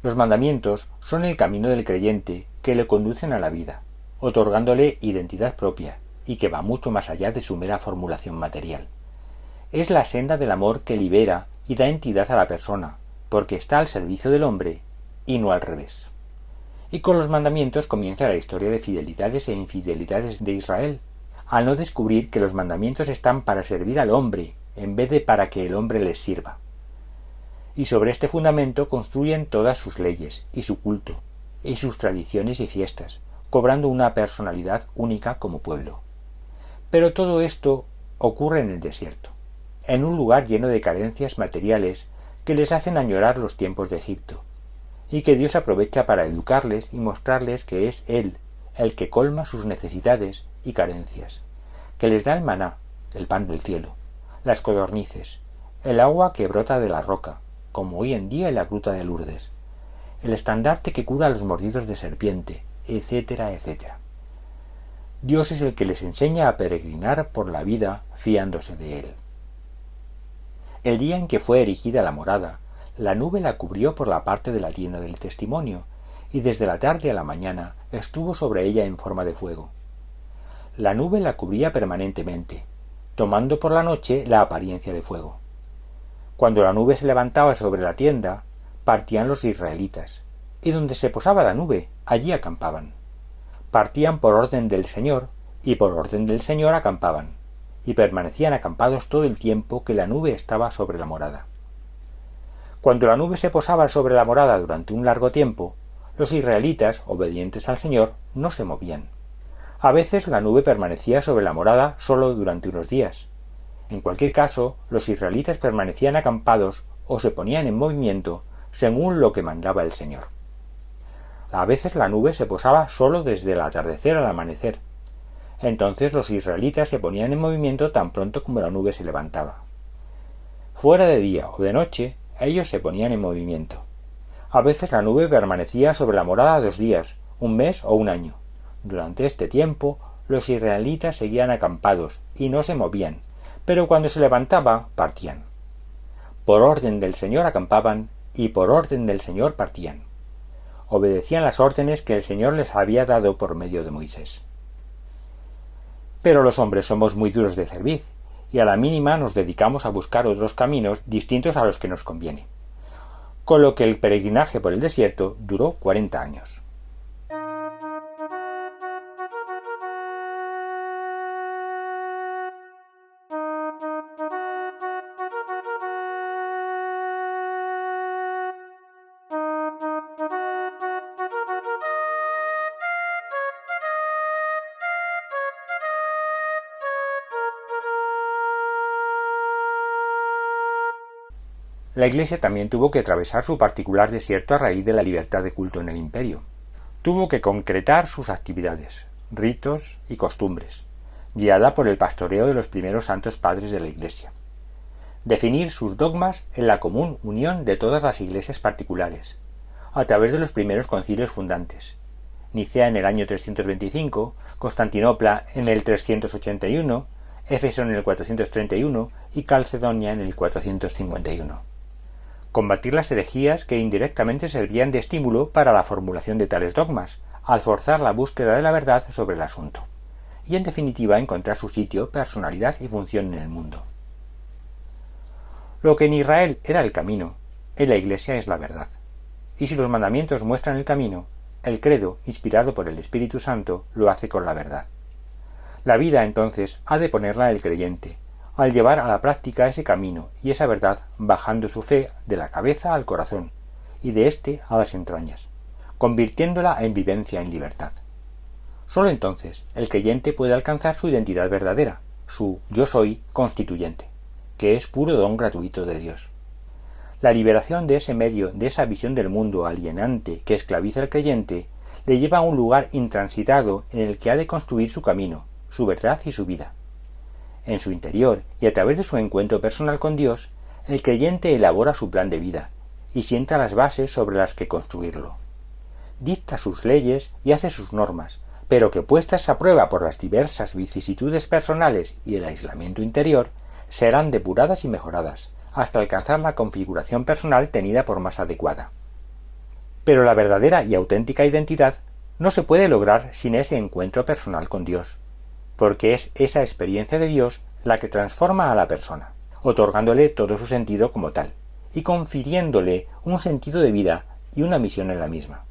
Los mandamientos son el camino del creyente que le conducen a la vida, otorgándole identidad propia y que va mucho más allá de su mera formulación material. Es la senda del amor que libera y da entidad a la persona, porque está al servicio del hombre y no al revés. Y con los mandamientos comienza la historia de fidelidades e infidelidades de Israel, al no descubrir que los mandamientos están para servir al hombre en vez de para que el hombre les sirva. Y sobre este fundamento construyen todas sus leyes y su culto, y sus tradiciones y fiestas, cobrando una personalidad única como pueblo. Pero todo esto ocurre en el desierto, en un lugar lleno de carencias materiales que les hacen añorar los tiempos de Egipto, y que Dios aprovecha para educarles y mostrarles que es Él el que colma sus necesidades y carencias, que les da el maná, el pan del cielo, las codornices, el agua que brota de la roca, como hoy en día en la gruta de Lourdes, el estandarte que cura los mordidos de serpiente, etcétera, etcétera. Dios es el que les enseña a peregrinar por la vida fiándose de Él. El día en que fue erigida la morada, la nube la cubrió por la parte de la tienda del testimonio, y desde la tarde a la mañana estuvo sobre ella en forma de fuego. La nube la cubría permanentemente, tomando por la noche la apariencia de fuego. Cuando la nube se levantaba sobre la tienda, partían los israelitas, y donde se posaba la nube, allí acampaban. Partían por orden del Señor, y por orden del Señor acampaban, y permanecían acampados todo el tiempo que la nube estaba sobre la morada. Cuando la nube se posaba sobre la morada durante un largo tiempo, los israelitas, obedientes al Señor, no se movían. A veces la nube permanecía sobre la morada solo durante unos días. En cualquier caso, los israelitas permanecían acampados o se ponían en movimiento según lo que mandaba el Señor. A veces la nube se posaba solo desde el atardecer al amanecer. Entonces los israelitas se ponían en movimiento tan pronto como la nube se levantaba. Fuera de día o de noche, ellos se ponían en movimiento. A veces la nube permanecía sobre la morada 2 días, 1 mes o 1 año. Durante este tiempo, los israelitas seguían acampados y no se movían, pero cuando se levantaba, partían. Por orden del Señor acampaban y por orden del Señor partían. Obedecían las órdenes que el Señor les había dado por medio de Moisés. Pero los hombres somos muy duros de cerviz, y a la mínima nos dedicamos a buscar otros caminos distintos a los que nos conviene. Con lo que el peregrinaje por el desierto duró 40 años. La Iglesia también tuvo que atravesar su particular desierto a raíz de la libertad de culto en el imperio. Tuvo que concretar sus actividades, ritos y costumbres, guiada por el pastoreo de los primeros santos padres de la Iglesia. Definir sus dogmas en la común unión de todas las iglesias particulares, a través de los primeros concilios fundantes. Nicea en el año 325, Constantinopla en el 381, Éfeso en el 431 y Calcedonia en el 451. Combatir las herejías que indirectamente servían de estímulo para la formulación de tales dogmas, al forzar la búsqueda de la verdad sobre el asunto, y en definitiva encontrar su sitio, personalidad y función en el mundo. Lo que en Israel era el camino, en la Iglesia es la verdad. Y si los mandamientos muestran el camino, el credo, inspirado por el Espíritu Santo, lo hace con la verdad. La vida, entonces, ha de ponerla el creyente, al llevar a la práctica ese camino y esa verdad bajando su fe de la cabeza al corazón y de éste a las entrañas, convirtiéndola en vivencia en libertad. Sólo entonces el creyente puede alcanzar su identidad verdadera, su yo soy constituyente, que es puro don gratuito de Dios. La liberación de ese medio, de esa visión del mundo alienante que esclaviza al creyente, le lleva a un lugar intransitado en el que ha de construir su camino, su verdad y su vida. En su interior y a través de su encuentro personal con Dios, el creyente elabora su plan de vida y sienta las bases sobre las que construirlo. Dicta sus leyes y hace sus normas, pero que puestas a prueba por las diversas vicisitudes personales y el aislamiento interior, serán depuradas y mejoradas, hasta alcanzar la configuración personal tenida por más adecuada. Pero la verdadera y auténtica identidad no se puede lograr sin ese encuentro personal con Dios, porque es esa experiencia de Dios la que transforma a la persona, otorgándole todo su sentido como tal, y confiriéndole un sentido de vida y una misión en la misma.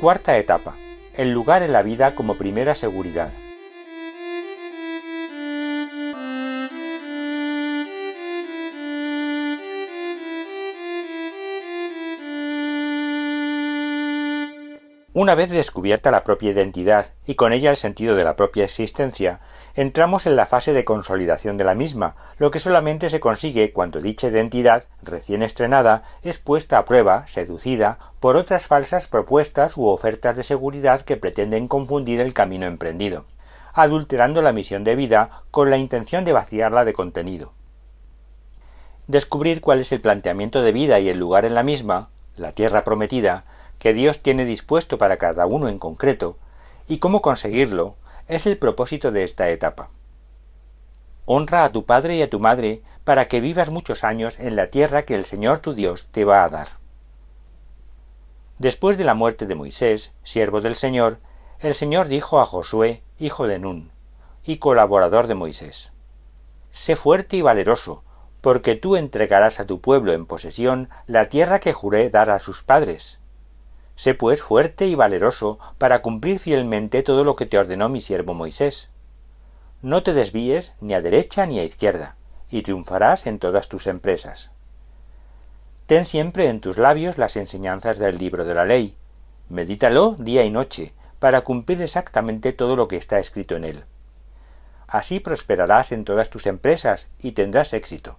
Cuarta etapa. El lugar en la vida como primera seguridad. Una vez descubierta la propia identidad y con ella el sentido de la propia existencia, entramos en la fase de consolidación de la misma, lo que solamente se consigue cuando dicha identidad, recién estrenada, es puesta a prueba, seducida, por otras falsas propuestas u ofertas de seguridad que pretenden confundir el camino emprendido, adulterando la misión de vida con la intención de vaciarla de contenido. Descubrir cuál es el planteamiento de vida y el lugar en la misma, la tierra prometida, que Dios tiene dispuesto para cada uno en concreto, y cómo conseguirlo, es el propósito de esta etapa. Honra a tu padre y a tu madre para que vivas muchos años en la tierra que el Señor tu Dios te va a dar. Después de la muerte de Moisés, siervo del Señor, el Señor dijo a Josué, hijo de Nun, y colaborador de Moisés: Sé fuerte y valeroso, porque tú entregarás a tu pueblo en posesión la tierra que juré dar a sus padres. Sé pues fuerte y valeroso para cumplir fielmente todo lo que te ordenó mi siervo Moisés. No te desvíes ni a derecha ni a izquierda, y triunfarás en todas tus empresas. Ten siempre en tus labios las enseñanzas del libro de la ley. Medítalo día y noche, para cumplir exactamente todo lo que está escrito en él. Así prosperarás en todas tus empresas y tendrás éxito.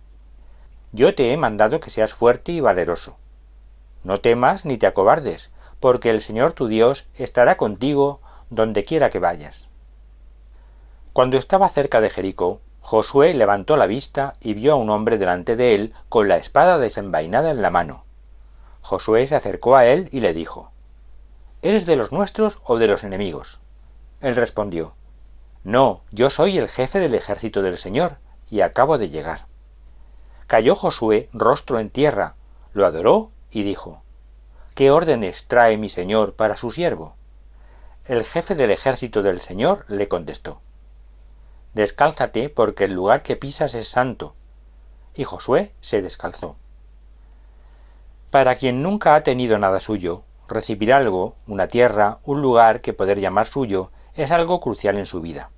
Yo te he mandado que seas fuerte y valeroso. No temas ni te acobardes, porque el Señor tu Dios estará contigo donde quiera que vayas. Cuando estaba cerca de Jericó, Josué levantó la vista y vio a un hombre delante de él con la espada desenvainada en la mano. Josué se acercó a él y le dijo: ¿Eres de los nuestros o de los enemigos? Él respondió: No, yo soy el jefe del ejército del Señor, y acabo de llegar. Cayó Josué rostro en tierra, lo adoró y dijo: ¿Qué órdenes trae mi señor para su siervo? El jefe del ejército del Señor le contestó: Descálzate, porque el lugar que pisas es santo. Y Josué se descalzó. Para quien nunca ha tenido nada suyo, recibir algo, una tierra, un lugar que poder llamar suyo, es algo crucial en su vida.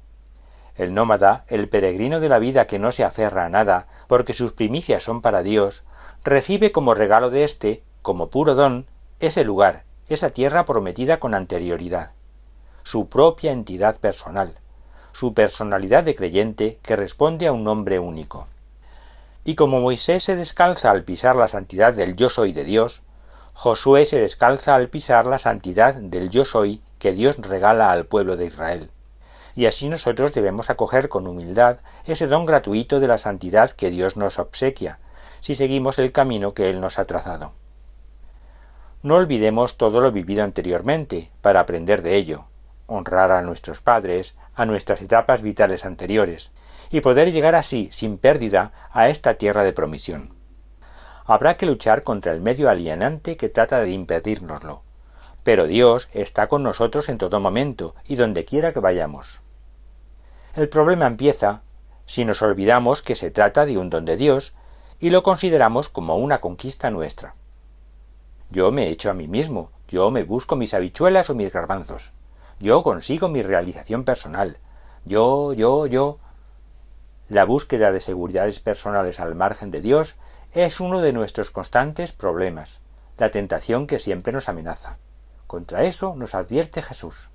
El nómada, el peregrino de la vida que no se aferra a nada, porque sus primicias son para Dios, recibe como regalo de éste, como puro don, ese lugar, esa tierra prometida con anterioridad, su propia entidad personal, su personalidad de creyente que responde a un nombre único. Y como Moisés se descalza al pisar la santidad del yo soy de Dios, Josué se descalza al pisar la santidad del yo soy que Dios regala al pueblo de Israel. Y así nosotros debemos acoger con humildad ese don gratuito de la santidad que Dios nos obsequia, si seguimos el camino que Él nos ha trazado. No olvidemos todo lo vivido anteriormente, para aprender de ello, honrar a nuestros padres, a nuestras etapas vitales anteriores, y poder llegar así, sin pérdida, a esta tierra de promisión. Habrá que luchar contra el medio alienante que trata de impedírnoslo, pero Dios está con nosotros en todo momento y donde quiera que vayamos. El problema empieza si nos olvidamos que se trata de un don de Dios y lo consideramos como una conquista nuestra. Yo me echo a mí mismo, yo me busco mis habichuelas o mis garbanzos, yo consigo mi realización personal, yo. La búsqueda de seguridades personales al margen de Dios es uno de nuestros constantes problemas, la tentación que siempre nos amenaza. Contra eso nos advierte Jesús.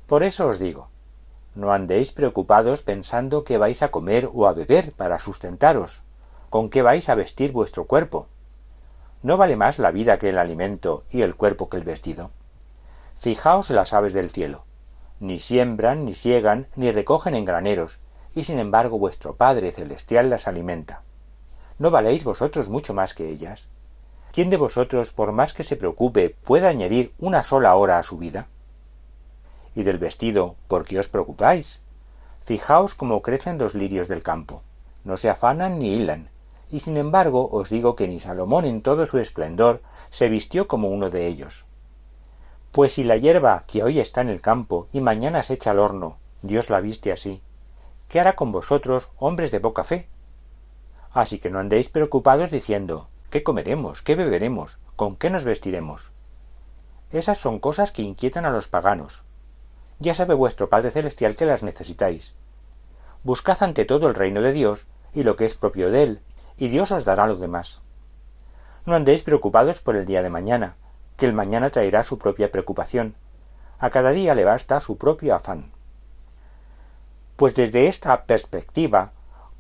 Por eso os digo, no andéis preocupados pensando qué vais a comer o a beber para sustentaros, con qué vais a vestir vuestro cuerpo. ¿No vale más la vida que el alimento y el cuerpo que el vestido? Fijaos en las aves del cielo. Ni siembran, ni siegan, ni recogen en graneros, y sin embargo vuestro Padre Celestial las alimenta. ¿No valéis vosotros mucho más que ellas? ¿Quién de vosotros, por más que se preocupe, puede añadir una sola hora a su vida? Y del vestido, ¿por qué os preocupáis? Fijaos cómo crecen los lirios del campo. No se afanan ni hilan, y sin embargo os digo que ni Salomón en todo su esplendor se vistió como uno de ellos. Pues si la hierba que hoy está en el campo y mañana se echa al horno, Dios la viste así, ¿qué hará con vosotros, hombres de poca fe? Así que no andéis preocupados diciendo, ¿qué comeremos? ¿Qué beberemos? ¿Con qué nos vestiremos? Esas son cosas que inquietan a los paganos. Ya sabe vuestro Padre Celestial que las necesitáis. Buscad ante todo el reino de Dios y lo que es propio de él, y Dios os dará lo demás. No andéis preocupados por el día de mañana, que el mañana traerá su propia preocupación. A cada día le basta su propio afán. Pues desde esta perspectiva,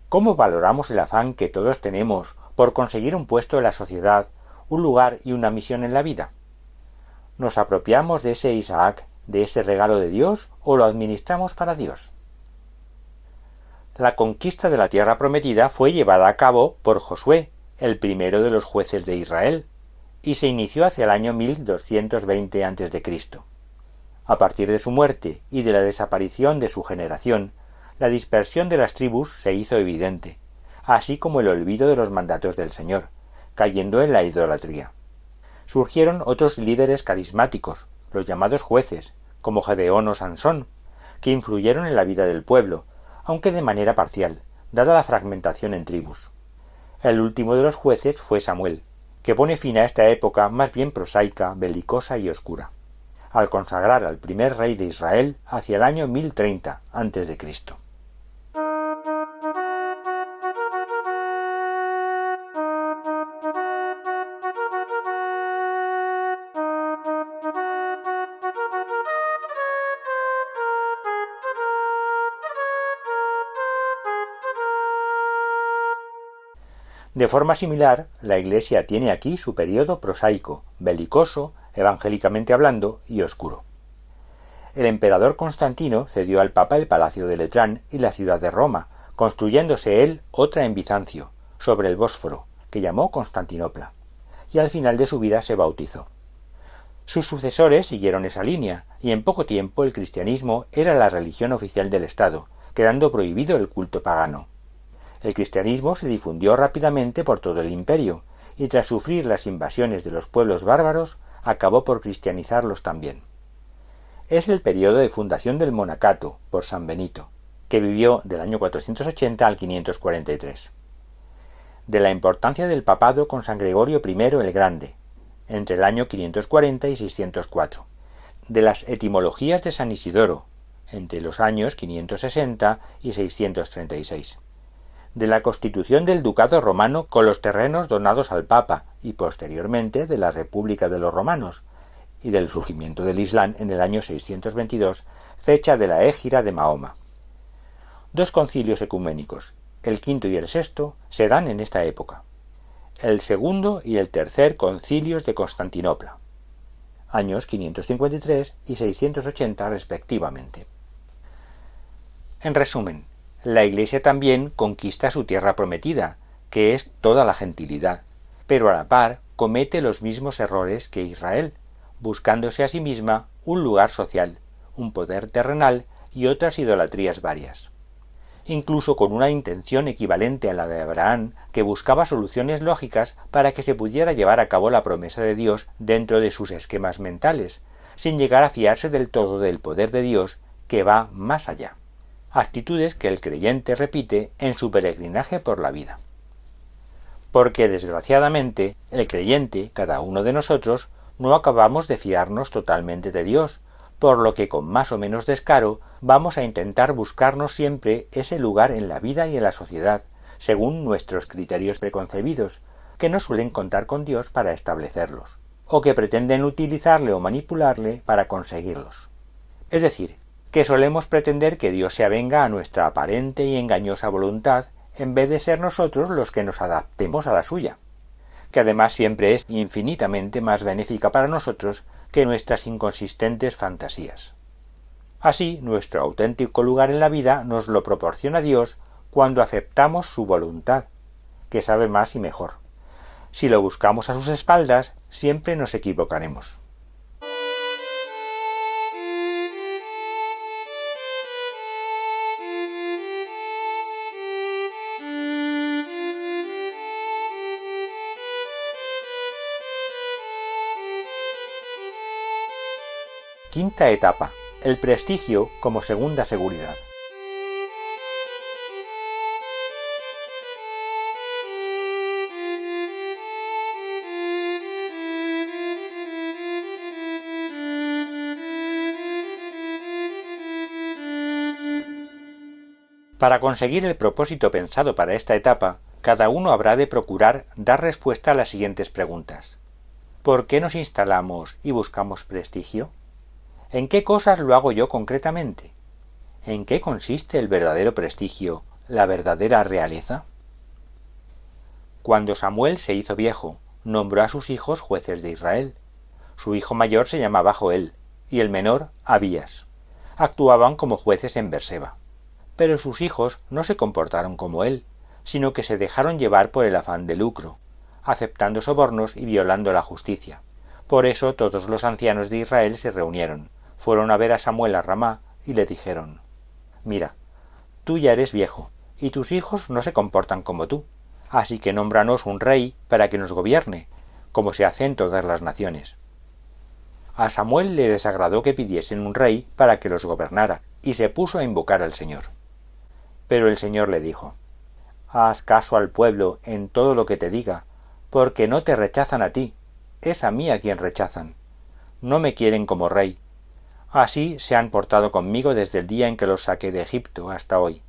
¿cómo valoramos el afán que todos tenemos por conseguir un puesto en la sociedad, un lugar y una misión en la vida? ¿Nos apropiamos de ese Isaac, de ese regalo de Dios, o lo administramos para Dios? La conquista de la tierra prometida fue llevada a cabo por Josué, el primero de los jueces de Israel, y se inició hacia el año 1220 a.C. A partir de su muerte y de la desaparición de su generación, la dispersión de las tribus se hizo evidente, así como el olvido de los mandatos del Señor, cayendo en la idolatría. Surgieron otros líderes carismáticos, los llamados jueces, como Gedeón o Sansón, que influyeron en la vida del pueblo, aunque de manera parcial, dada la fragmentación en tribus. El último de los jueces fue Samuel, que pone fin a esta época más bien prosaica, belicosa y oscura, al consagrar al primer rey de Israel hacia el año 1030 a.C. De forma similar, la Iglesia tiene aquí su período prosaico, belicoso, evangélicamente hablando, y oscuro. El emperador Constantino cedió al Papa el palacio de Letrán y la ciudad de Roma, construyéndose él otra en Bizancio, sobre el Bósforo, que llamó Constantinopla, y al final de su vida se bautizó. Sus sucesores siguieron esa línea, y en poco tiempo el cristianismo era la religión oficial del Estado, quedando prohibido el culto pagano. El cristianismo se difundió rápidamente por todo el imperio, y tras sufrir las invasiones de los pueblos bárbaros, acabó por cristianizarlos también. Es el periodo de fundación del monacato, por San Benito, que vivió del año 480 al 543. De la importancia del papado con San Gregorio I el Grande, entre el año 540 y 604. De las etimologías de San Isidoro, entre los años 560 y 636. De la constitución del ducado romano con los terrenos donados al Papa y posteriormente de la República de los Romanos, y del surgimiento del Islam en el año 622, fecha de la égira de Mahoma. Dos concilios ecuménicos, el quinto y el sexto, se dan en esta época. El segundo y el tercer concilios de Constantinopla, años 553 y 680 respectivamente. En resumen, la Iglesia también conquista su tierra prometida, que es toda la gentilidad, pero a la par comete los mismos errores que Israel, buscándose a sí misma un lugar social, un poder terrenal y otras idolatrías varias. Incluso con una intención equivalente a la de Abraham, que buscaba soluciones lógicas para que se pudiera llevar a cabo la promesa de Dios dentro de sus esquemas mentales, sin llegar a fiarse del todo del poder de Dios que va más allá. Actitudes que el creyente repite en su peregrinaje por la vida. Porque, desgraciadamente, el creyente, cada uno de nosotros, no acabamos de fiarnos totalmente de Dios, por lo que con más o menos descaro vamos a intentar buscarnos siempre ese lugar en la vida y en la sociedad, según nuestros criterios preconcebidos, que no suelen contar con Dios para establecerlos, o que pretenden utilizarle o manipularle para conseguirlos. Es decir, que solemos pretender que Dios se avenga a nuestra aparente y engañosa voluntad en vez de ser nosotros los que nos adaptemos a la suya, que además siempre es infinitamente más benéfica para nosotros que nuestras inconsistentes fantasías. Así, nuestro auténtico lugar en la vida nos lo proporciona Dios cuando aceptamos su voluntad, que sabe más y mejor. Si lo buscamos a sus espaldas, siempre nos equivocaremos. Quinta etapa: el prestigio como segunda seguridad. Para conseguir el propósito pensado para esta etapa, cada uno habrá de procurar dar respuesta a las siguientes preguntas. ¿Por qué nos instalamos y buscamos prestigio? ¿En qué cosas lo hago yo concretamente? ¿En qué consiste el verdadero prestigio, la verdadera realeza? Cuando Samuel se hizo viejo, nombró a sus hijos jueces de Israel. Su hijo mayor se llamaba Joel, y el menor Abías. Actuaban como jueces en Berseba. Pero sus hijos no se comportaron como él, sino que se dejaron llevar por el afán de lucro, aceptando sobornos y violando la justicia. Por eso todos los ancianos de Israel se reunieron, fueron a ver a Samuel a Ramá y le dijeron: «Mira, tú ya eres viejo, y tus hijos no se comportan como tú, así que nómbranos un rey para que nos gobierne, como se hace en todas las naciones». A Samuel le desagradó que pidiesen un rey para que los gobernara, y se puso a invocar al Señor. Pero el Señor le dijo: «Haz caso al pueblo en todo lo que te diga, porque no te rechazan a ti, es a mí a quien rechazan. No me quieren como rey. Así se han portado conmigo desde el día en que los saqué de Egipto hasta hoy.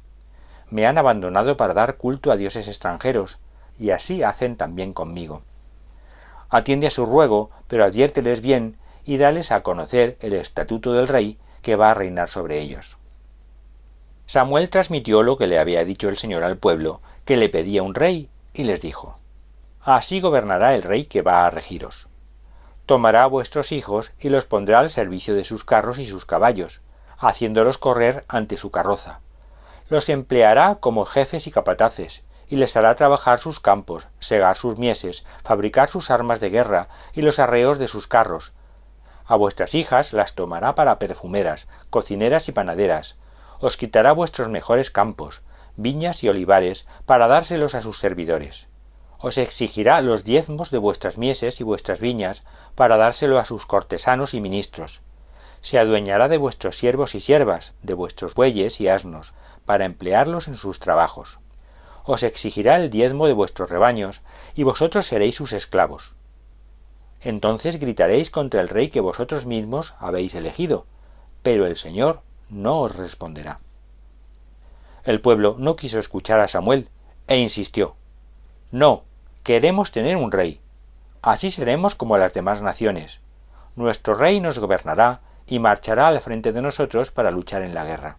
Me han abandonado para dar culto a dioses extranjeros, y así hacen también conmigo. Atiende a su ruego, pero adviérteles bien y dales a conocer el estatuto del rey que va a reinar sobre ellos». Samuel transmitió lo que le había dicho el Señor al pueblo, que le pedía un rey, y les dijo: «Así gobernará el rey que va a regiros. Tomará a vuestros hijos y los pondrá al servicio de sus carros y sus caballos, haciéndolos correr ante su carroza. Los empleará como jefes y capataces, y les hará trabajar sus campos, segar sus mieses, fabricar sus armas de guerra y los arreos de sus carros. A vuestras hijas las tomará para perfumeras, cocineras y panaderas. Os quitará vuestros mejores campos, viñas y olivares, para dárselos a sus servidores. Os exigirá los diezmos de vuestras mieses y vuestras viñas, para dárselo a sus cortesanos y ministros. Se adueñará de vuestros siervos y siervas, de vuestros bueyes y asnos, para emplearlos en sus trabajos. Os exigirá el diezmo de vuestros rebaños, y vosotros seréis sus esclavos. Entonces gritaréis contra el rey que vosotros mismos habéis elegido, pero el Señor no os responderá». El pueblo no quiso escuchar a Samuel, e insistió: «No, queremos tener un rey. Así seremos como las demás naciones. Nuestro rey nos gobernará y marchará al frente de nosotros para luchar en la guerra».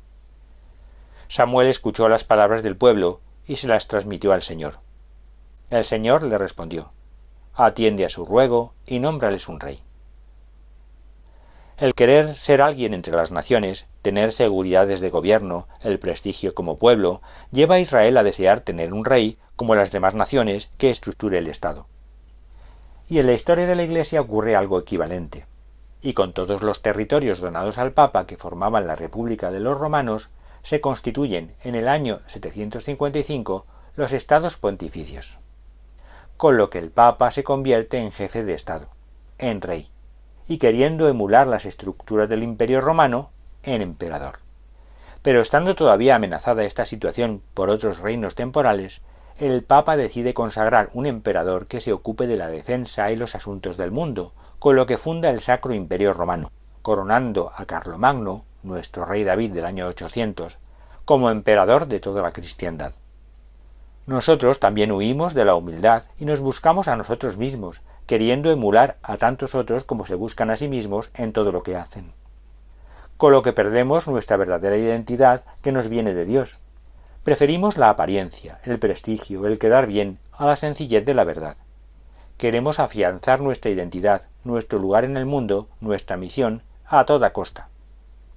Samuel escuchó las palabras del pueblo y se las transmitió al Señor. El Señor le respondió: «Atiende a su ruego y nómbrales un rey». El querer ser alguien entre las naciones, tener seguridades de gobierno, el prestigio como pueblo, lleva a Israel a desear tener un rey, como las demás naciones, que estructure el Estado. Y en la historia de la Iglesia ocurre algo equivalente. Y con todos los territorios donados al Papa que formaban la República de los Romanos, se constituyen en el año 755 los estados pontificios. Con lo que el Papa se convierte en jefe de Estado, en rey, y queriendo emular las estructuras del Imperio Romano, en emperador. Pero estando todavía amenazada esta situación por otros reinos temporales, el Papa decide consagrar un emperador que se ocupe de la defensa y los asuntos del mundo, con lo que funda el Sacro Imperio Romano, coronando a Carlomagno, nuestro rey David del año 800, como emperador de toda la cristiandad. Nosotros también huimos de la humildad y nos buscamos a nosotros mismos, queriendo emular a tantos otros como se buscan a sí mismos en todo lo que hacen. Con lo que perdemos nuestra verdadera identidad que nos viene de Dios. Preferimos la apariencia, el prestigio, el quedar bien, a la sencillez de la verdad. Queremos afianzar nuestra identidad, nuestro lugar en el mundo, nuestra misión, a toda costa,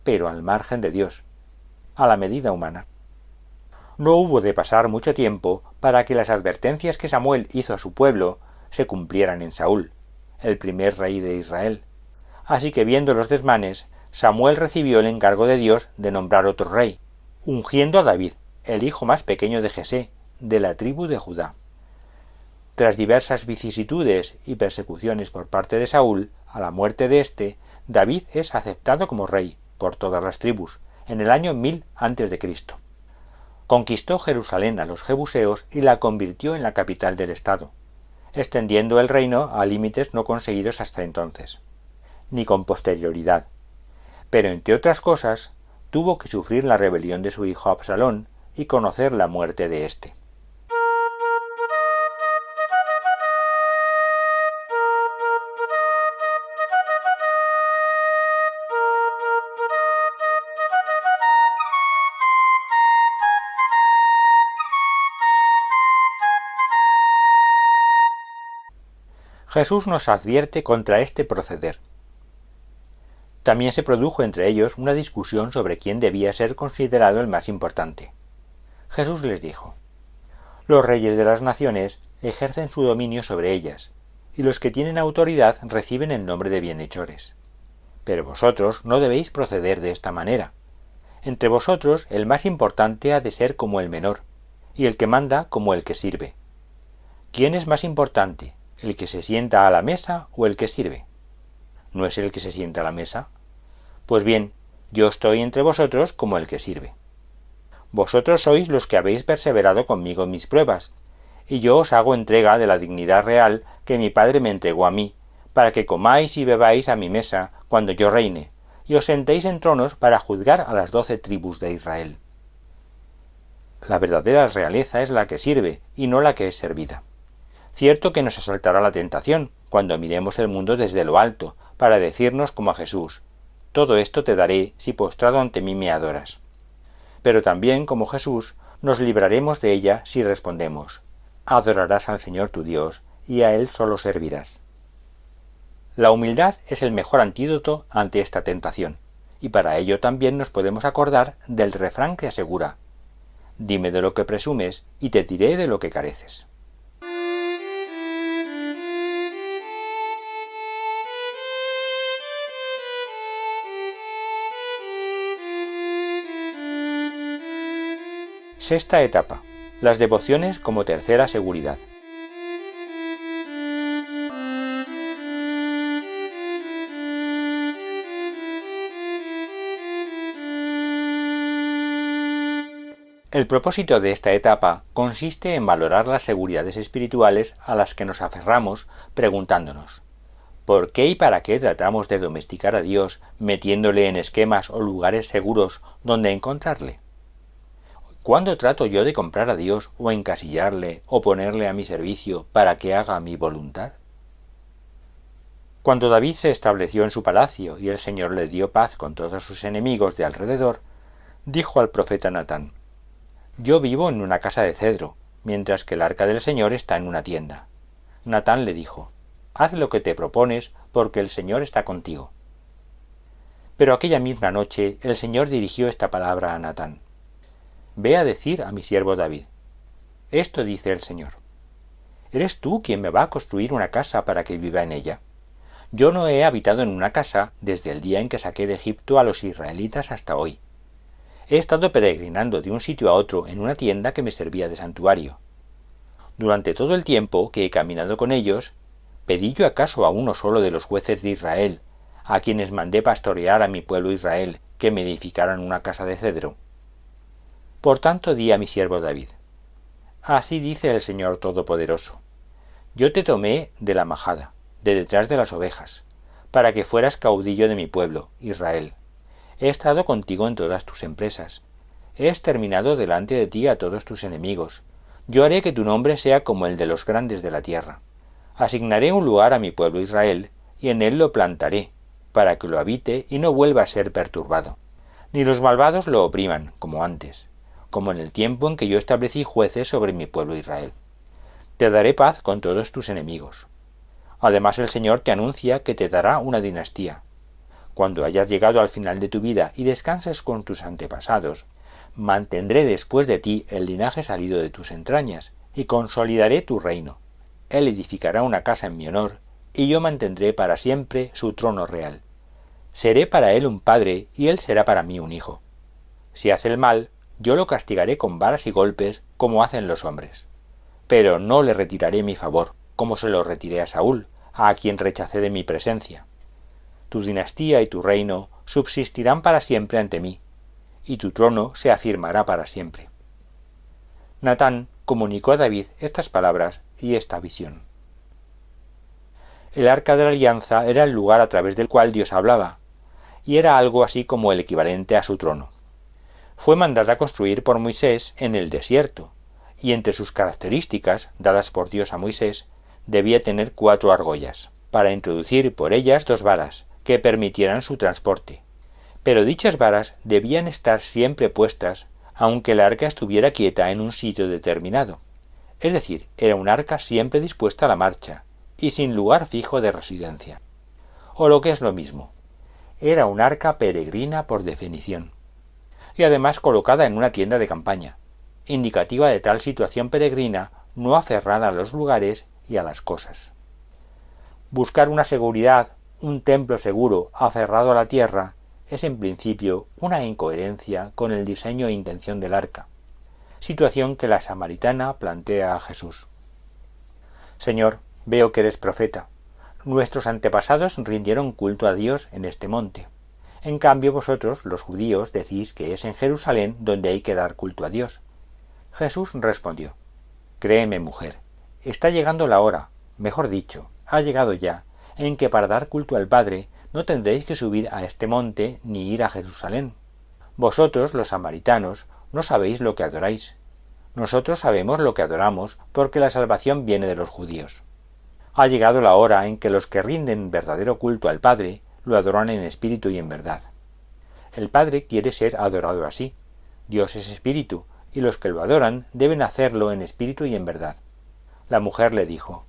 pero al margen de Dios, a la medida humana. No hubo de pasar mucho tiempo para que las advertencias que Samuel hizo a su pueblo se cumplieran en Saúl, el primer rey de Israel. Así que viendo los desmanes, Samuel recibió el encargo de Dios de nombrar otro rey, ungiendo a David, el hijo más pequeño de Jesé, de la tribu de Judá. Tras diversas vicisitudes y persecuciones por parte de Saúl, a la muerte de éste, David es aceptado como rey por todas las tribus, en el año 1000 a.C. Conquistó Jerusalén a los jebuseos y la convirtió en la capital del estado, extendiendo el reino a límites no conseguidos hasta entonces, ni con posterioridad. Pero entre otras cosas, tuvo que sufrir la rebelión de su hijo Absalón y conocer la muerte de éste. Jesús nos advierte contra este proceder. También se produjo entre ellos una discusión sobre quién debía ser considerado el más importante. Jesús les dijo: los reyes de las naciones ejercen su dominio sobre ellas, y los que tienen autoridad reciben el nombre de bienhechores. Pero vosotros no debéis proceder de esta manera. Entre vosotros el más importante ha de ser como el menor, y el que manda como el que sirve. ¿Quién es más importante, el que se sienta a la mesa o el que sirve? ¿No es el que se sienta a la mesa? Pues bien, yo estoy entre vosotros como el que sirve. Vosotros sois los que habéis perseverado conmigo en mis pruebas, y yo os hago entrega de la dignidad real que mi Padre me entregó a mí, para que comáis y bebáis a mi mesa cuando yo reine, y os sentéis en tronos para juzgar a las 12 tribus de Israel. La verdadera realeza es la que sirve, y no la que es servida. Cierto que nos asaltará la tentación, cuando miremos el mundo desde lo alto, para decirnos como a Jesús: todo esto te daré si postrado ante mí me adoras. Pero también, como Jesús, nos libraremos de ella si respondemos: adorarás al Señor tu Dios, y a Él solo servirás. La humildad es el mejor antídoto ante esta tentación, y para ello también nos podemos acordar del refrán que asegura: dime de lo que presumes, y te diré de lo que careces. Sexta etapa: las devociones como tercera seguridad. El propósito de esta etapa consiste en valorar las seguridades espirituales a las que nos aferramos, preguntándonos: ¿por qué y para qué tratamos de domesticar a Dios metiéndole en esquemas o lugares seguros donde encontrarle? ¿Cuándo trato yo de comprar a Dios o encasillarle o ponerle a mi servicio para que haga mi voluntad? Cuando David se estableció en su palacio y el Señor le dio paz con todos sus enemigos de alrededor, dijo al profeta Natán: yo vivo en una casa de cedro, mientras que el arca del Señor está en una tienda. Natán le dijo: haz lo que te propones, porque el Señor está contigo. Pero aquella misma noche el Señor dirigió esta palabra a Natán: ve a decir a mi siervo David: esto dice el Señor: ¿eres tú quien me va a construir una casa para que viva en ella? Yo no he habitado en una casa desde el día en que saqué de Egipto a los israelitas hasta hoy. He estado peregrinando de un sitio a otro en una tienda que me servía de santuario. Durante todo el tiempo que he caminado con ellos, ¿pedí yo acaso a uno solo de los jueces de Israel, a quienes mandé pastorear a mi pueblo Israel, que me edificaran una casa de cedro? Por tanto di a mi siervo David: así dice el Señor Todopoderoso: yo te tomé de la majada, de detrás de las ovejas, para que fueras caudillo de mi pueblo, Israel. He estado contigo en todas tus empresas. He exterminado delante de ti a todos tus enemigos. Yo haré que tu nombre sea como el de los grandes de la tierra. Asignaré un lugar a mi pueblo Israel, y en él lo plantaré, para que lo habite y no vuelva a ser perturbado. Ni los malvados lo opriman, como antes, como en el tiempo en que yo establecí jueces sobre mi pueblo Israel. Te daré paz con todos tus enemigos. Además el Señor te anuncia que te dará una dinastía. Cuando hayas llegado al final de tu vida y descanses con tus antepasados, mantendré después de ti el linaje salido de tus entrañas, y consolidaré tu reino. Él edificará una casa en mi honor, y yo mantendré para siempre su trono real. Seré para él un padre, y él será para mí un hijo. Si hace el mal, yo lo castigaré con varas y golpes, como hacen los hombres. Pero no le retiraré mi favor, como se lo retiré a Saúl, a quien rechacé de mi presencia. Tu dinastía y tu reino subsistirán para siempre ante mí, y tu trono se afirmará para siempre. Natán comunicó a David estas palabras y esta visión. El arca de la alianza era el lugar a través del cual Dios hablaba, y era algo así como el equivalente a su trono. Fue mandada construir por Moisés en el desierto, y entre sus características, dadas por Dios a Moisés, debía tener 4 argollas, para introducir por ellas 2 varas, que permitieran su transporte. Pero dichas varas debían estar siempre puestas, aunque el arca estuviera quieta en un sitio determinado. Es decir, era un arca siempre dispuesta a la marcha, y sin lugar fijo de residencia. O lo que es lo mismo, era un arca peregrina por definición, y además colocada en una tienda de campaña, indicativa de tal situación peregrina no aferrada a los lugares y a las cosas. Buscar una seguridad, un templo seguro aferrado a la tierra, es en principio una incoherencia con el diseño e intención del arca, situación que la samaritana plantea a Jesús. Señor, veo que eres profeta. Nuestros antepasados rindieron culto a Dios en este monte. En cambio vosotros, los judíos, decís que es en Jerusalén donde hay que dar culto a Dios. Jesús respondió: Créeme, mujer, está llegando la hora, mejor dicho, ha llegado ya, en que para dar culto al Padre no tendréis que subir a este monte ni ir a Jerusalén. Vosotros, los samaritanos, no sabéis lo que adoráis. Nosotros sabemos lo que adoramos, porque la salvación viene de los judíos. Ha llegado la hora en que los que rinden verdadero culto al Padre lo adoran en espíritu y en verdad. El Padre quiere ser adorado así. Dios es espíritu, y los que lo adoran deben hacerlo en espíritu y en verdad. La mujer le dijo: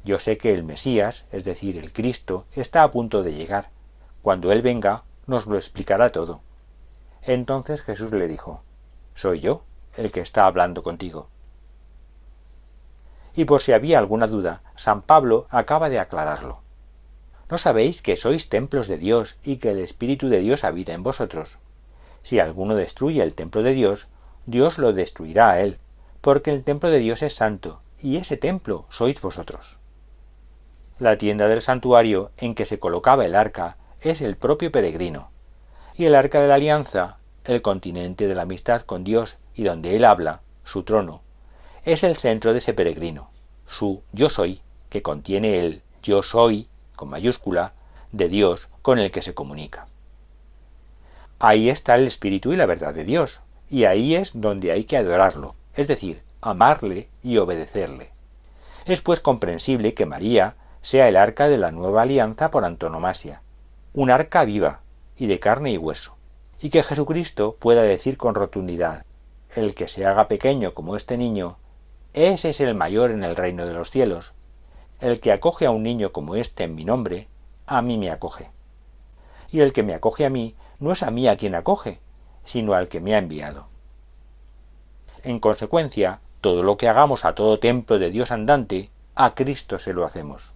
Yo sé que el Mesías, es decir, el Cristo, está a punto de llegar. Cuando Él venga, nos lo explicará todo. Entonces Jesús le dijo: Soy yo el que está hablando contigo. Y por si había alguna duda, San Pablo acaba de aclararlo. ¿No sabéis que sois templos de Dios y que el Espíritu de Dios habita en vosotros? Si alguno destruye el templo de Dios, Dios lo destruirá a él, porque el templo de Dios es santo, y ese templo sois vosotros. La tienda del santuario en que se colocaba el arca es el propio peregrino, y el arca de la alianza, el continente de la amistad con Dios y donde Él habla, su trono, es el centro de ese peregrino, su yo soy, que contiene el yo soy, con mayúscula, de Dios con el que se comunica. Ahí está el espíritu y la verdad de Dios, y ahí es donde hay que adorarlo, es decir, amarle y obedecerle. Es pues comprensible que María sea el arca de la nueva alianza por antonomasia, un arca viva y de carne y hueso, y que Jesucristo pueda decir con rotundidad: el que se haga pequeño como este niño, ese es el mayor en el reino de los cielos. El que acoge a un niño como este en mi nombre, a mí me acoge. Y el que me acoge a mí, no es a mí a quien acoge, sino al que me ha enviado. En consecuencia, todo lo que hagamos a todo templo de Dios andante, a Cristo se lo hacemos.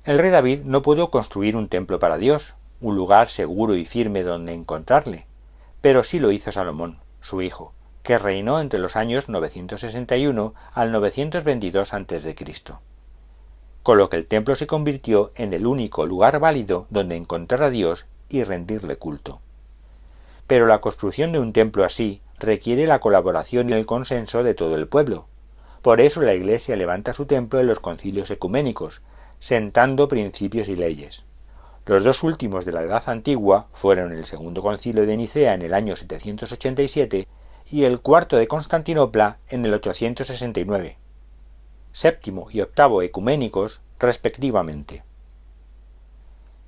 El rey David no pudo construir un templo para Dios, un lugar seguro y firme donde encontrarle, pero sí lo hizo Salomón, su hijo, que reinó entre los años 961 al 922 a.C., con lo que el templo se convirtió en el único lugar válido donde encontrar a Dios y rendirle culto. Pero la construcción de un templo así requiere la colaboración y el consenso de todo el pueblo. Por eso la Iglesia levanta su templo en los concilios ecuménicos, sentando principios y leyes. Los dos últimos de la Edad Antigua fueron el Segundo Concilio de Nicea en el año 787 y el Cuarto de Constantinopla en el 869. Séptimo y octavo ecuménicos, respectivamente.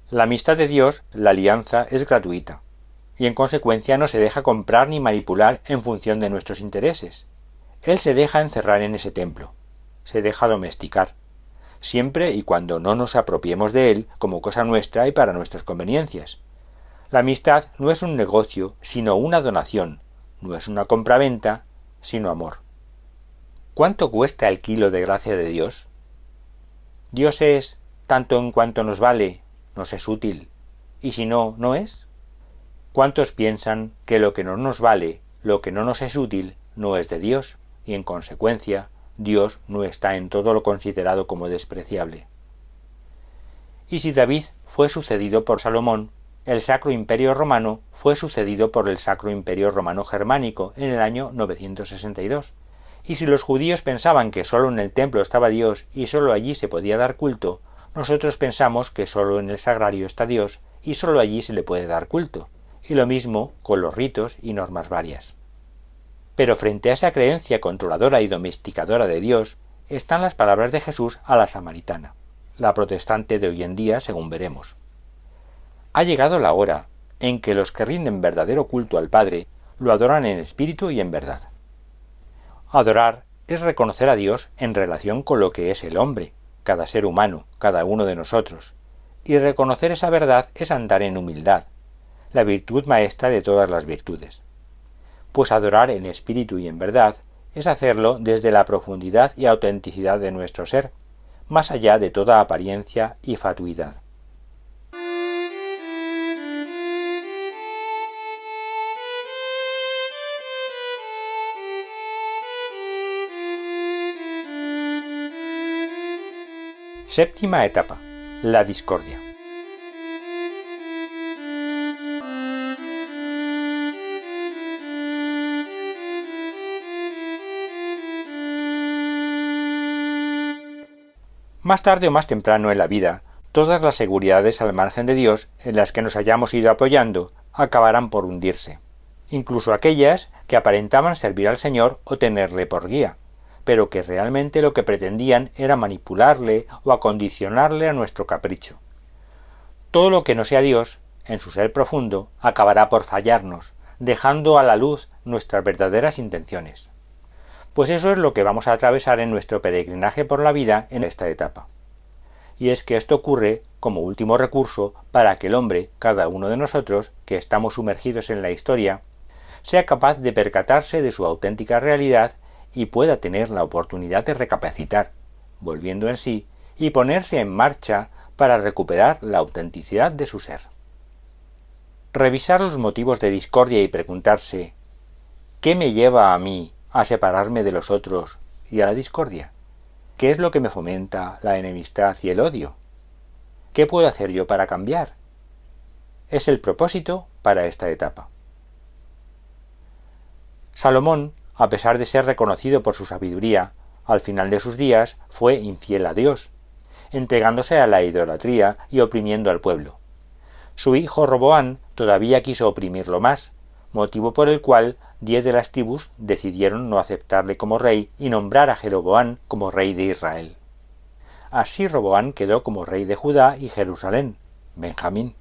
La amistad de Dios, la alianza, es gratuita, y en consecuencia no se deja comprar ni manipular en función de nuestros intereses. Él se deja encerrar en ese templo, se deja domesticar, siempre y cuando no nos apropiemos de él como cosa nuestra y para nuestras conveniencias. La amistad no es un negocio, sino una donación, no es una compraventa, sino amor. ¿Cuánto cuesta el kilo de gracia de Dios? Dios es, tanto en cuanto nos vale, nos es útil, y si no, no es. ¿Cuántos piensan que lo que no nos vale, lo que no nos es útil, no es de Dios, y en consecuencia, Dios no está en todo lo considerado como despreciable? Y si David fue sucedido por Salomón, el Sacro Imperio Romano fue sucedido por el Sacro Imperio Romano Germánico en el año 962. Y si los judíos pensaban que sólo en el templo estaba Dios y sólo allí se podía dar culto, nosotros pensamos que sólo en el sagrario está Dios y sólo allí se le puede dar culto. Y lo mismo con los ritos y normas varias. Pero frente a esa creencia controladora y domesticadora de Dios, están las palabras de Jesús a la samaritana, la protestante de hoy en día, según veremos. Ha llegado la hora en que los que rinden verdadero culto al Padre lo adoran en espíritu y en verdad. Adorar es reconocer a Dios en relación con lo que es el hombre, cada ser humano, cada uno de nosotros, y reconocer esa verdad es andar en humildad, la virtud maestra de todas las virtudes. Pues adorar en espíritu y en verdad es hacerlo desde la profundidad y autenticidad de nuestro ser, más allá de toda apariencia y fatuidad. Séptima etapa: la discordia. Más tarde o más temprano en la vida, todas las seguridades al margen de Dios en las que nos hayamos ido apoyando acabarán por hundirse, incluso aquellas que aparentaban servir al Señor o tenerle por guía, pero que realmente lo que pretendían era manipularle o acondicionarle a nuestro capricho. Todo lo que no sea Dios, en su ser profundo, acabará por fallarnos, dejando a la luz nuestras verdaderas intenciones. Pues eso es lo que vamos a atravesar en nuestro peregrinaje por la vida en esta etapa. Y es que esto ocurre como último recurso para que el hombre, cada uno de nosotros, que estamos sumergidos en la historia, sea capaz de percatarse de su auténtica realidad y pueda tener la oportunidad de recapacitar, volviendo en sí, y ponerse en marcha para recuperar la autenticidad de su ser. Revisar los motivos de discordia y preguntarse ¿qué me lleva a mí a separarme de los otros y a la discordia? ¿Qué es lo que me fomenta la enemistad y el odio? ¿Qué puedo hacer yo para cambiar? Es el propósito para esta etapa. Salomón, a pesar de ser reconocido por su sabiduría, al final de sus días fue infiel a Dios, entregándose a la idolatría y oprimiendo al pueblo. Su hijo Roboam todavía quiso oprimirlo más, motivo por el cual 10 de las tribus decidieron no aceptarle como rey y nombrar a Jeroboam como rey de Israel. Así Roboam quedó como rey de Judá y Jerusalén, Benjamín,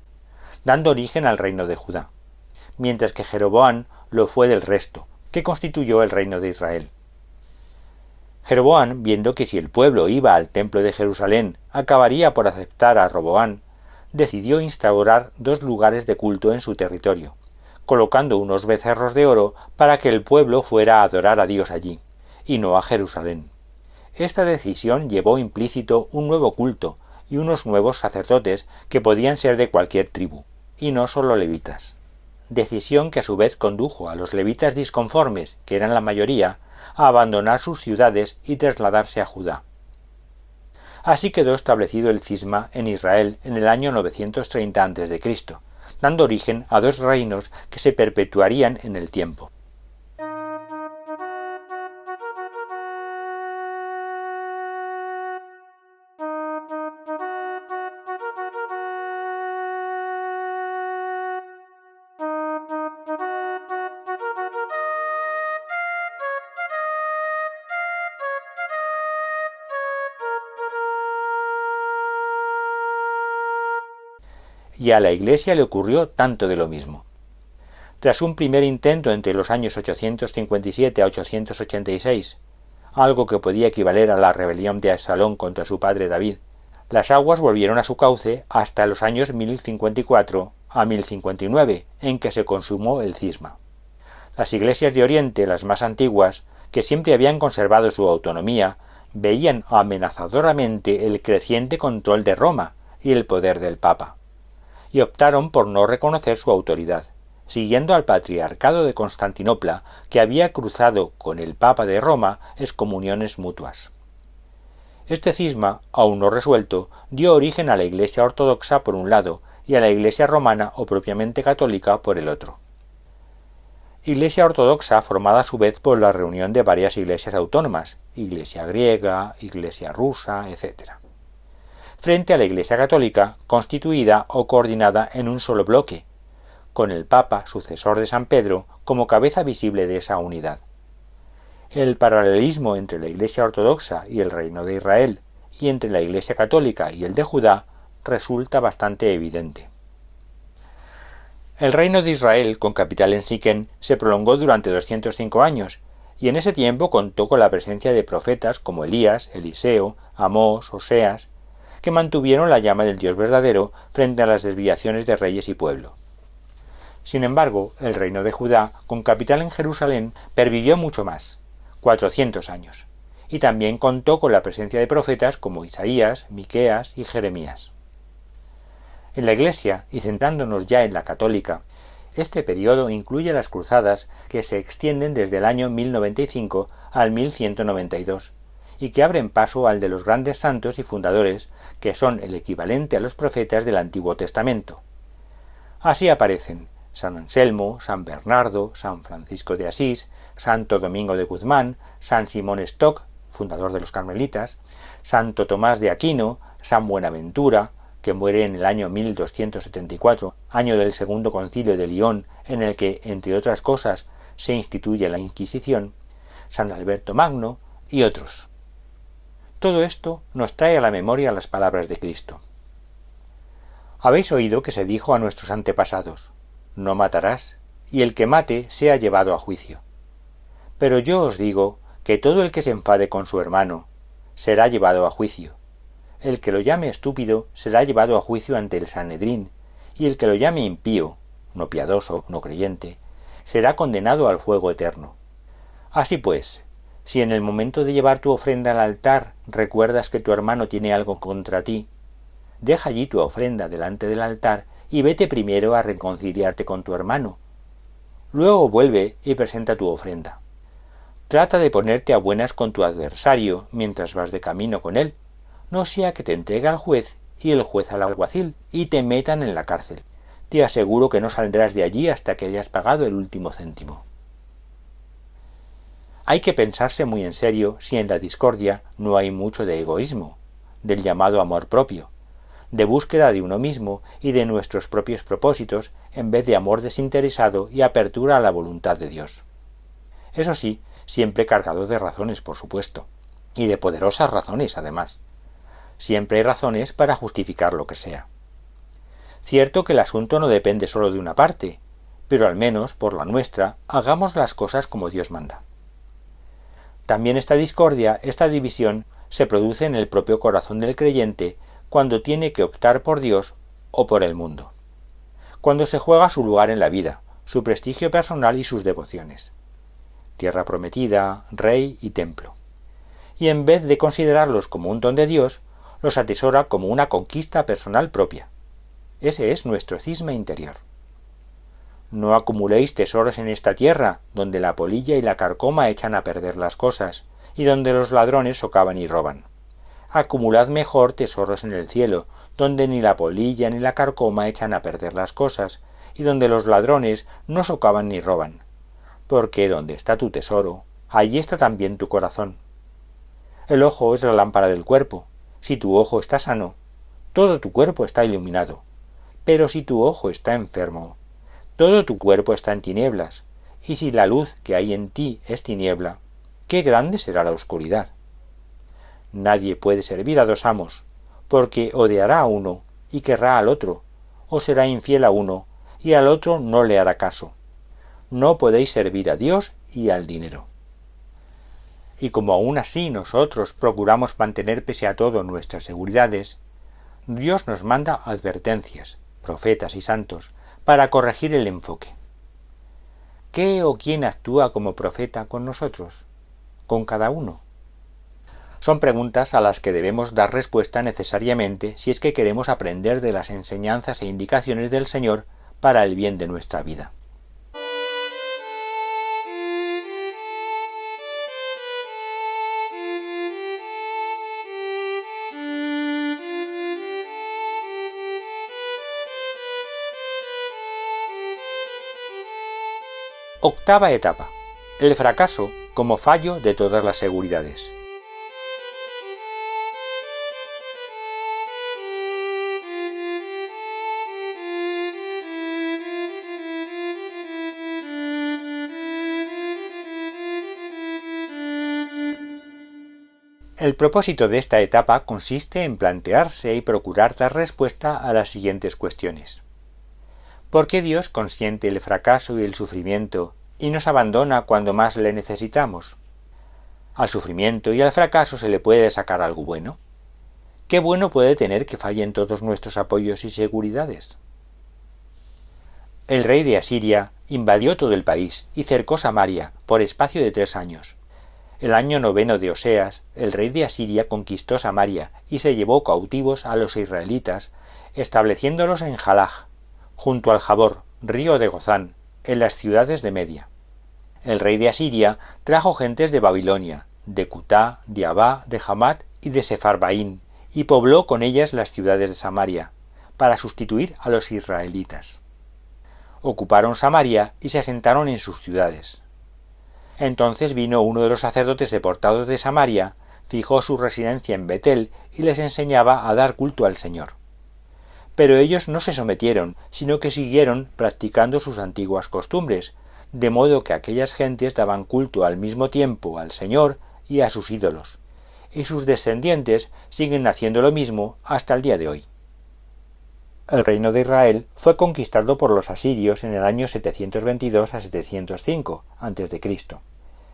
dando origen al reino de Judá, mientras que Jeroboam lo fue del resto, que constituyó el reino de Israel. Jeroboam, viendo que si el pueblo iba al templo de Jerusalén acabaría por aceptar a Roboam, decidió instaurar 2 lugares de culto en su territorio, colocando unos becerros de oro para que el pueblo fuera a adorar a Dios allí, y no a Jerusalén. Esta decisión llevó implícito un nuevo culto y unos nuevos sacerdotes que podían ser de cualquier tribu, y no sólo levitas. Decisión que a su vez condujo a los levitas disconformes, que eran la mayoría, a abandonar sus ciudades y trasladarse a Judá. Así quedó establecido el cisma en Israel en el año 930 a.C., dando origen a 2 reinos que se perpetuarían en el tiempo. y a la Iglesia le ocurrió tanto de lo mismo. Tras un primer intento entre los años 857 a 886, algo que podía equivaler a la rebelión de Absalón contra su padre David, las aguas volvieron a su cauce hasta los años 1054 a 1059, en que se consumó el cisma. Las iglesias de Oriente, las más antiguas, que siempre habían conservado su autonomía, veían amenazadoramente el creciente control de Roma y el poder del Papa, y optaron por no reconocer su autoridad, siguiendo al patriarcado de Constantinopla, que había cruzado con el Papa de Roma excomuniones mutuas. Este cisma, aún no resuelto, dio origen a la Iglesia ortodoxa por un lado y a la Iglesia romana o propiamente católica por el otro. Iglesia ortodoxa formada a su vez por la reunión de varias iglesias autónomas, Iglesia griega, Iglesia rusa, etc., frente a la Iglesia católica constituida o coordinada en un solo bloque, con el Papa, sucesor de San Pedro, como cabeza visible de esa unidad. El paralelismo entre la Iglesia ortodoxa y el Reino de Israel, y entre la Iglesia católica y el de Judá, resulta bastante evidente. El Reino de Israel, con capital en Siquén, se prolongó durante 205 años, y en ese tiempo contó con la presencia de profetas como Elías, Eliseo, Amós, Oseas, que mantuvieron la llama del Dios verdadero frente a las desviaciones de reyes y pueblo. Sin embargo, el reino de Judá, con capital en Jerusalén, pervivió mucho más, 400 años, y también contó con la presencia de profetas como Isaías, Miqueas y Jeremías. En la Iglesia, y centrándonos ya en la católica, este periodo incluye las cruzadas que se extienden desde el año 1095 al 1192, y que abren paso al de los grandes santos y fundadores, que son el equivalente a los profetas del Antiguo Testamento. Así aparecen San Anselmo, San Bernardo, San Francisco de Asís, Santo Domingo de Guzmán, San Simón Stock, fundador de los Carmelitas, Santo Tomás de Aquino, San Buenaventura, que muere en el año 1274, año del Segundo Concilio de Lyon, en el que, entre otras cosas, se instituye la Inquisición, San Alberto Magno y otros. Todo esto nos trae a la memoria las palabras de Cristo. Habéis oído que se dijo a nuestros antepasados: no matarás, y el que mate sea llevado a juicio. Pero yo os digo que todo el que se enfade con su hermano será llevado a juicio. El que lo llame estúpido será llevado a juicio ante el Sanedrín, y el que lo llame impío, no piadoso, no creyente, será condenado al fuego eterno. Así pues, si en el momento de llevar tu ofrenda al altar recuerdas que tu hermano tiene algo contra ti, deja allí tu ofrenda delante del altar y vete primero a reconciliarte con tu hermano. Luego vuelve y presenta tu ofrenda. Trata de ponerte a buenas con tu adversario mientras vas de camino con él, no sea que te entregue al juez y el juez al alguacil y te metan en la cárcel. Te aseguro que no saldrás de allí hasta que hayas pagado el último céntimo. Hay que pensarse muy en serio si en la discordia no hay mucho de egoísmo, del llamado amor propio, de búsqueda de uno mismo y de nuestros propios propósitos en vez de amor desinteresado y apertura a la voluntad de Dios. Eso sí, siempre cargado de razones, por supuesto, y de poderosas razones, además. Siempre hay razones para justificar lo que sea. Cierto que el asunto no depende solo de una parte, pero al menos, por la nuestra, hagamos las cosas como Dios manda. También esta discordia, esta división, se produce en el propio corazón del creyente cuando tiene que optar por Dios o por el mundo. Cuando se juega su lugar en la vida, su prestigio personal y sus devociones. Tierra prometida, rey y templo. Y en vez de considerarlos como un don de Dios, los atesora como una conquista personal propia. Ese es nuestro cisma interior. No acumuléis tesoros en esta tierra, donde la polilla y la carcoma echan a perder las cosas, y donde los ladrones socavan y roban. Acumulad mejor tesoros en el cielo, donde ni la polilla ni la carcoma echan a perder las cosas, y donde los ladrones no socavan ni roban. Porque donde está tu tesoro, allí está también tu corazón. El ojo es la lámpara del cuerpo. Si tu ojo está sano, todo tu cuerpo está iluminado. Pero si tu ojo está enfermo, todo tu cuerpo está en tinieblas. Y si la luz que hay en ti es tiniebla, qué grande será la oscuridad. Nadie puede servir a dos amos, porque odiará a uno y querrá al otro, o será infiel a uno, y al otro no le hará caso. No podéis servir a Dios y al dinero. Y como aún así nosotros procuramos mantener pese a todo nuestras seguridades, Dios nos manda advertencias, profetas y santos, para corregir el enfoque. ¿Qué o quién actúa como profeta con nosotros? ¿Con cada uno? Son preguntas a las que debemos dar respuesta necesariamente si es que queremos aprender de las enseñanzas e indicaciones del Señor para el bien de nuestra vida. Octava etapa. El fracaso como fallo de todas las seguridades. El propósito de esta etapa consiste en plantearse y procurar dar respuesta a las siguientes cuestiones. ¿Por qué Dios consiente el fracaso y el sufrimiento y nos abandona cuando más le necesitamos? ¿Al sufrimiento y al fracaso se le puede sacar algo bueno? ¿Qué bueno puede tener que fallen todos nuestros apoyos y seguridades? El rey de Asiria invadió todo el país y cercó Samaria por espacio de 3 años. El año 9 de Oseas, el rey de Asiria conquistó Samaria y se llevó cautivos a los israelitas, estableciéndolos en Jalaj, junto al Jabor, río de Gozán, en las ciudades de Media. El rey de Asiria trajo gentes de Babilonia, de Cutá, de Abá, de Hamat y de Sefarbaín, y pobló con ellas las ciudades de Samaria, para sustituir a los israelitas. Ocuparon Samaria y se asentaron en sus ciudades. Entonces vino uno de los sacerdotes deportados de Samaria, fijó su residencia en Betel y les enseñaba a dar culto al Señor. Pero ellos no se sometieron, sino que siguieron practicando sus antiguas costumbres, de modo que aquellas gentes daban culto al mismo tiempo al Señor y a sus ídolos, y sus descendientes siguen haciendo lo mismo hasta el día de hoy. El reino de Israel fue conquistado por los asirios en el año 722 a 705 a.C.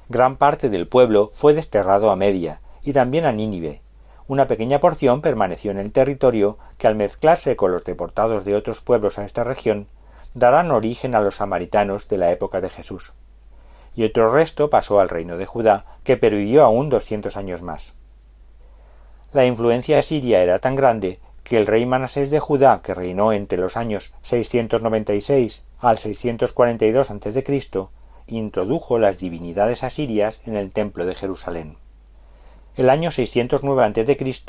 Gran parte del pueblo fue desterrado a Media y también a Nínive. Una pequeña porción permaneció en el territorio que al mezclarse con los deportados de otros pueblos a esta región, darán origen a los samaritanos de la época de Jesús. Y otro resto pasó al reino de Judá, que pervivió aún 200 años más. La influencia asiria era tan grande que el rey Manasés de Judá, que reinó entre los años 696 al 642 a.C., introdujo las divinidades asirias en el templo de Jerusalén. El año 609 a.C.,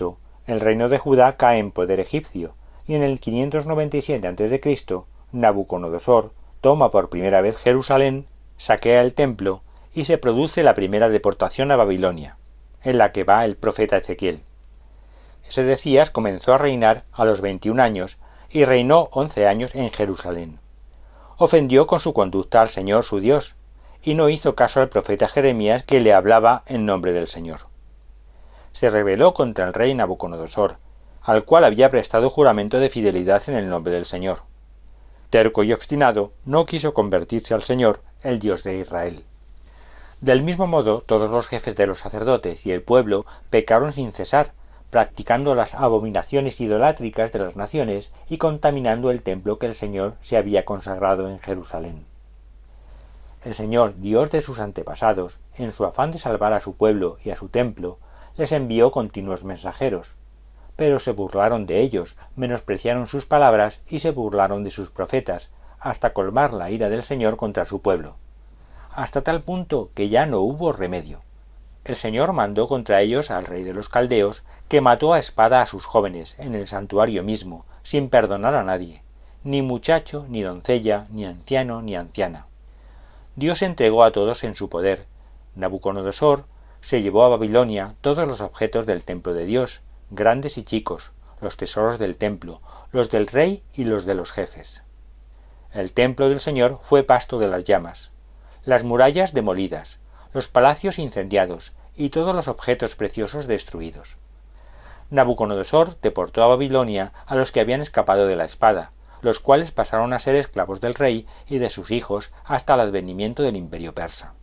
el reino de Judá cae en poder egipcio, y en el 597 a.C., Nabucodonosor toma por primera vez Jerusalén, saquea el templo y se produce la primera deportación a Babilonia, en la que va el profeta Ezequiel. Sedecías comenzó a reinar a los 21 años y reinó 11 años en Jerusalén. Ofendió con su conducta al Señor su Dios, y no hizo caso al profeta Jeremías que le hablaba en nombre del Señor. Se rebeló contra el rey Nabucodonosor, al cual había prestado juramento de fidelidad en el nombre del Señor. Terco y obstinado, no quiso convertirse al Señor, el Dios de Israel. Del mismo modo, todos los jefes de los sacerdotes y el pueblo pecaron sin cesar, practicando las abominaciones idolátricas de las naciones y contaminando el templo que el Señor se había consagrado en Jerusalén. El Señor, Dios de sus antepasados, en su afán de salvar a su pueblo y a su templo, les envió continuos mensajeros, pero se burlaron de ellos, menospreciaron sus palabras y se burlaron de sus profetas, hasta colmar la ira del Señor contra su pueblo, hasta tal punto que ya no hubo remedio. El Señor mandó contra ellos al rey de los caldeos, que mató a espada a sus jóvenes en el santuario mismo, sin perdonar a nadie, ni muchacho, ni doncella, ni anciano, ni anciana. Dios entregó a todos en su poder. Nabucodonosor se llevó a Babilonia todos los objetos del templo de Dios, grandes y chicos, los tesoros del templo, los del rey y los de los jefes. El templo del Señor fue pasto de las llamas, las murallas demolidas, los palacios incendiados y todos los objetos preciosos destruidos. Nabucodonosor deportó a Babilonia a los que habían escapado de la espada, los cuales pasaron a ser esclavos del rey y de sus hijos hasta el advenimiento del imperio persa.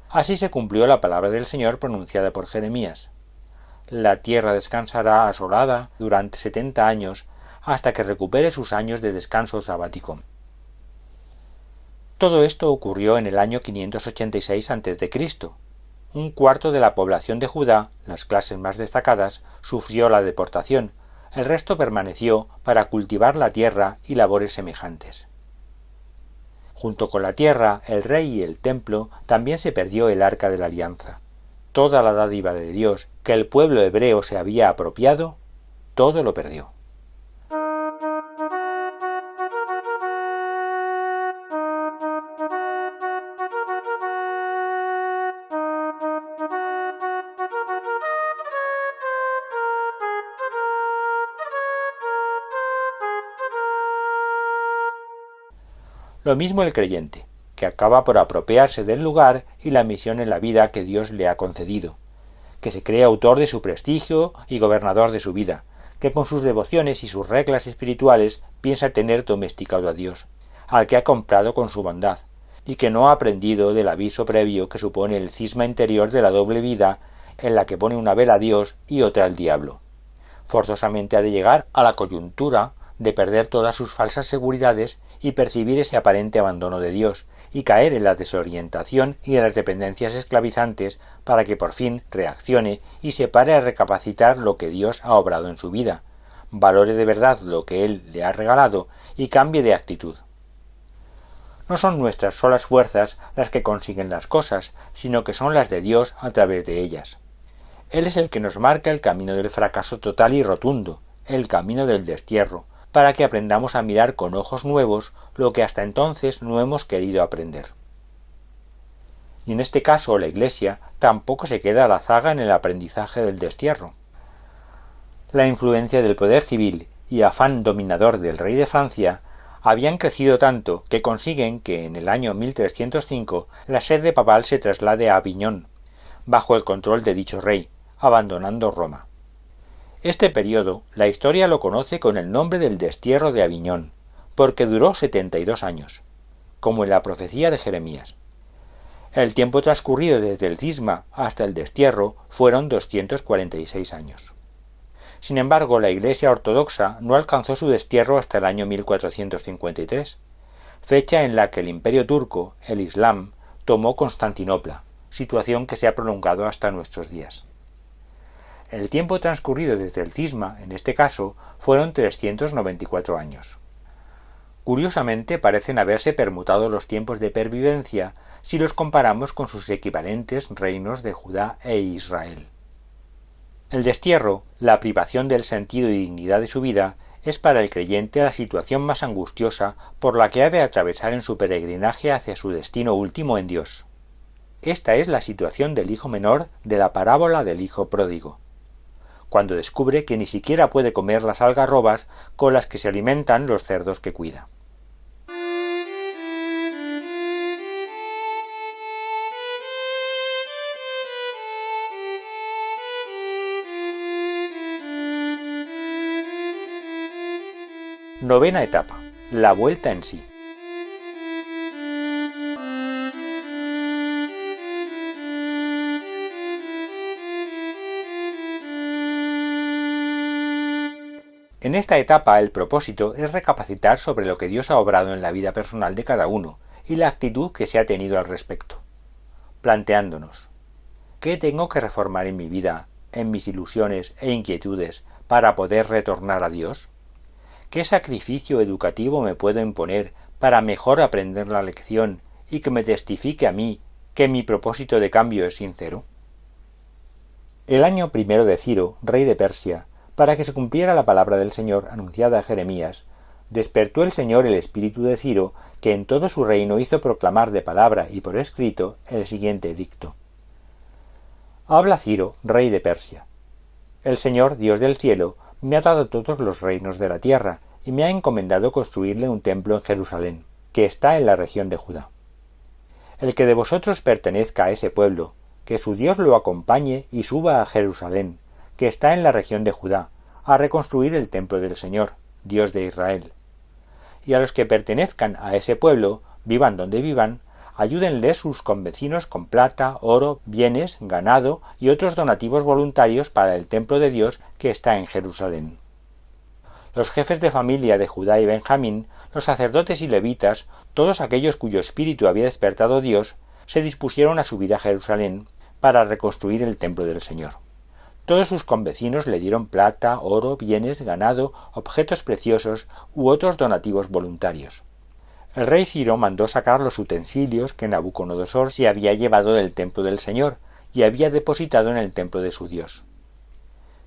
Así se cumplió la palabra del Señor pronunciada por Jeremías: la tierra descansará asolada durante 70 años hasta que recupere sus años de descanso sabático. Todo esto ocurrió en el año 586 a.C. Un cuarto de la población de Judá, las clases más destacadas, sufrió la deportación. El resto permaneció para cultivar la tierra y labores semejantes. Junto con la tierra, el rey y el templo, también se perdió el arca de la alianza. Toda la dádiva de Dios que el pueblo hebreo se había apropiado, todo lo perdió. Lo mismo el creyente, que acaba por apropiarse del lugar y la misión en la vida que Dios le ha concedido, que se cree autor de su prestigio y gobernador de su vida, que con sus devociones y sus reglas espirituales piensa tener domesticado a Dios, al que ha comprado con su bondad, y que no ha aprendido del aviso previo que supone el cisma interior de la doble vida en la que pone una vela a Dios y otra al diablo. Forzosamente ha de llegar a la coyuntura de perder todas sus falsas seguridades y percibir ese aparente abandono de Dios, y caer en la desorientación y en las dependencias esclavizantes para que por fin reaccione y se pare a recapacitar lo que Dios ha obrado en su vida, valore de verdad lo que Él le ha regalado y cambie de actitud. No son nuestras solas fuerzas las que consiguen las cosas, sino que son las de Dios a través de ellas. Él es el que nos marca el camino del fracaso total y rotundo, el camino del destierro, para que aprendamos a mirar con ojos nuevos lo que hasta entonces no hemos querido aprender. Y en este caso la Iglesia tampoco se queda a la zaga en el aprendizaje del destierro. La influencia del poder civil y afán dominador del rey de Francia habían crecido tanto que consiguen que en el año 1305 la sede papal se traslade a Aviñón, bajo el control de dicho rey, abandonando Roma. Este periodo la historia lo conoce con el nombre del destierro de Aviñón, porque duró 72 años, como en la profecía de Jeremías. El tiempo transcurrido desde el cisma hasta el destierro fueron 246 años. Sin embargo, la Iglesia ortodoxa no alcanzó su destierro hasta el año 1453, fecha en la que el Imperio turco, el Islam, tomó Constantinopla, situación que se ha prolongado hasta nuestros días. El tiempo transcurrido desde el cisma, en este caso, fueron 394 años. Curiosamente parecen haberse permutado los tiempos de pervivencia si los comparamos con sus equivalentes reinos de Judá e Israel. El destierro, la privación del sentido y dignidad de su vida, es para el creyente la situación más angustiosa por la que ha de atravesar en su peregrinaje hacia su destino último en Dios. Esta es la situación del hijo menor de la parábola del hijo pródigo, cuando descubre que ni siquiera puede comer las algarrobas con las que se alimentan los cerdos que cuida. Novena etapa: la vuelta en sí. En esta etapa el propósito es recapacitar sobre lo que Dios ha obrado en la vida personal de cada uno y la actitud que se ha tenido al respecto, planteándonos: ¿qué tengo que reformar en mi vida, en mis ilusiones e inquietudes para poder retornar a Dios? ¿Qué sacrificio educativo me puedo imponer para mejor aprender la lección y que me testifique a mí que mi propósito de cambio es sincero? El año primero de Ciro, rey de Persia, para que se cumpliera la palabra del Señor anunciada a Jeremías, despertó el Señor el espíritu de Ciro, que en todo su reino hizo proclamar de palabra y por escrito el siguiente edicto: Habla Ciro, rey de Persia. El Señor, Dios del cielo, me ha dado todos los reinos de la tierra, y me ha encomendado construirle un templo en Jerusalén, que está en la región de Judá. El que de vosotros pertenezca a ese pueblo, que su Dios lo acompañe y suba a Jerusalén, que está en la región de Judá, a reconstruir el templo del Señor, Dios de Israel. y a los que pertenezcan a ese pueblo, vivan donde vivan, ayúdenles sus convecinos con plata, oro, bienes, ganado y otros donativos voluntarios para el templo de Dios que está en Jerusalén. Los jefes de familia de Judá y Benjamín, los sacerdotes y levitas, todos aquellos cuyo espíritu había despertado Dios, se dispusieron a subir a Jerusalén para reconstruir el templo del Señor. Todos sus convecinos le dieron plata, oro, bienes, ganado, objetos preciosos u otros donativos voluntarios. El rey Ciro mandó sacar los utensilios que Nabucodonosor se había llevado del templo del Señor y había depositado en el templo de su Dios.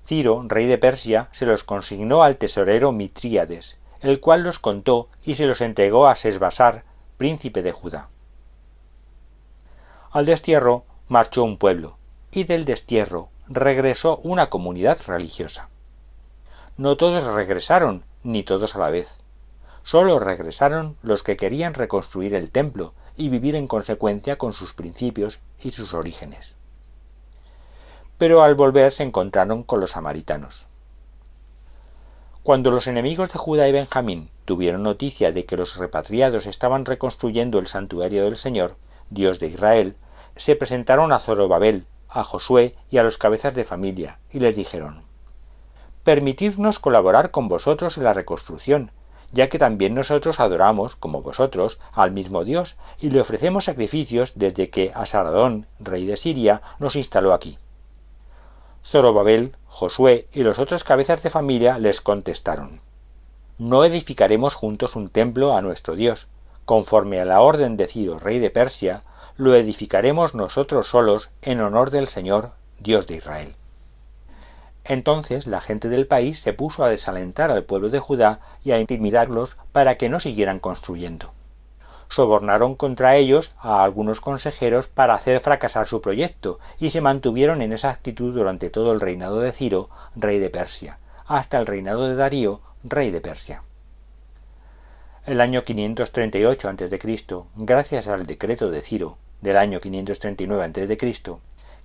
Ciro, rey de Persia, se los consignó al tesorero Mitríades, el cual los contó y se los entregó a Sesbasar, príncipe de Judá. Al destierro marchó un pueblo, y del destierro regresó una comunidad religiosa. No todos regresaron, ni todos a la vez. Sólo regresaron los que querían reconstruir el templo y vivir en consecuencia con sus principios y sus orígenes. Pero al volver se encontraron con los samaritanos. Cuando los enemigos de Judá y Benjamín tuvieron noticia de que los repatriados estaban reconstruyendo el santuario del Señor, Dios de Israel, se presentaron a Zorobabel, a Josué y a los cabezas de familia, y les dijeron: «Permitidnos colaborar con vosotros en la reconstrucción, ya que también nosotros adoramos, como vosotros, al mismo Dios, y le ofrecemos sacrificios desde que Asaradón, rey de Siria, nos instaló aquí». Zorobabel, Josué y los otros cabezas de familia les contestaron: «No edificaremos juntos un templo a nuestro Dios. Conforme a la orden de Ciro, rey de Persia, lo edificaremos nosotros solos en honor del Señor, Dios de Israel». Entonces la gente del país se puso a desalentar al pueblo de Judá y a intimidarlos para que no siguieran construyendo. Sobornaron contra ellos a algunos consejeros para hacer fracasar su proyecto y se mantuvieron en esa actitud durante todo el reinado de Ciro, rey de Persia, hasta el reinado de Darío, rey de Persia. El año 538 a.C., gracias al decreto de Ciro del año 539 a.C.,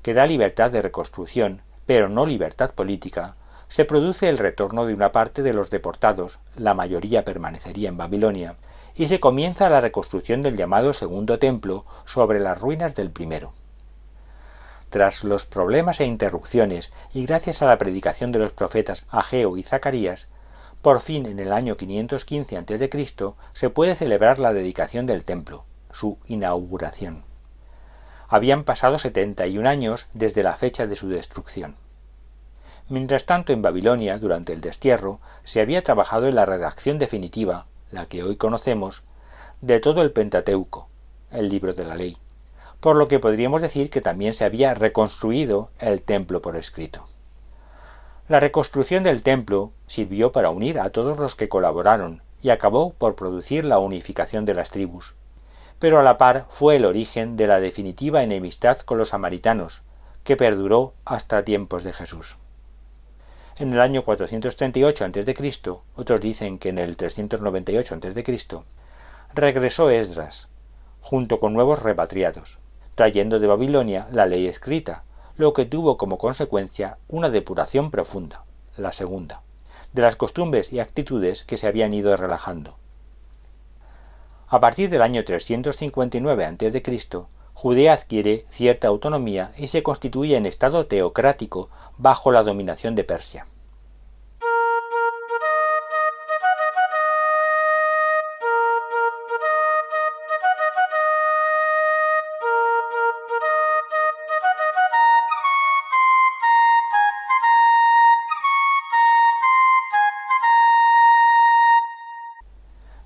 que da libertad de reconstrucción, pero no libertad política, se produce el retorno de una parte de los deportados, la mayoría permanecería en Babilonia, y se comienza la reconstrucción del llamado Segundo Templo sobre las ruinas del primero. Tras los problemas e interrupciones, y gracias a la predicación de los profetas Ageo y Zacarías, por fin en el año 515 a.C. se puede celebrar la dedicación del templo, su inauguración. Habían pasado 71 años desde la fecha de su destrucción. Mientras tanto, en Babilonia, durante el destierro, se había trabajado en la redacción definitiva, la que hoy conocemos, de todo el Pentateuco, el libro de la ley, por lo que podríamos decir que también se había reconstruido el templo por escrito. La reconstrucción del templo sirvió para unir a todos los que colaboraron y acabó por producir la unificación de las tribus, pero a la par fue el origen de la definitiva enemistad con los samaritanos, que perduró hasta tiempos de Jesús. En el año 438 a.C., otros dicen que en el 398 a.C., regresó Esdras, junto con nuevos repatriados, trayendo de Babilonia la ley escrita, lo que tuvo como consecuencia una depuración profunda, la segunda, de las costumbres y actitudes que se habían ido relajando. A partir del año 359 a.C., Judea adquiere cierta autonomía y se constituye en estado teocrático bajo la dominación de Persia.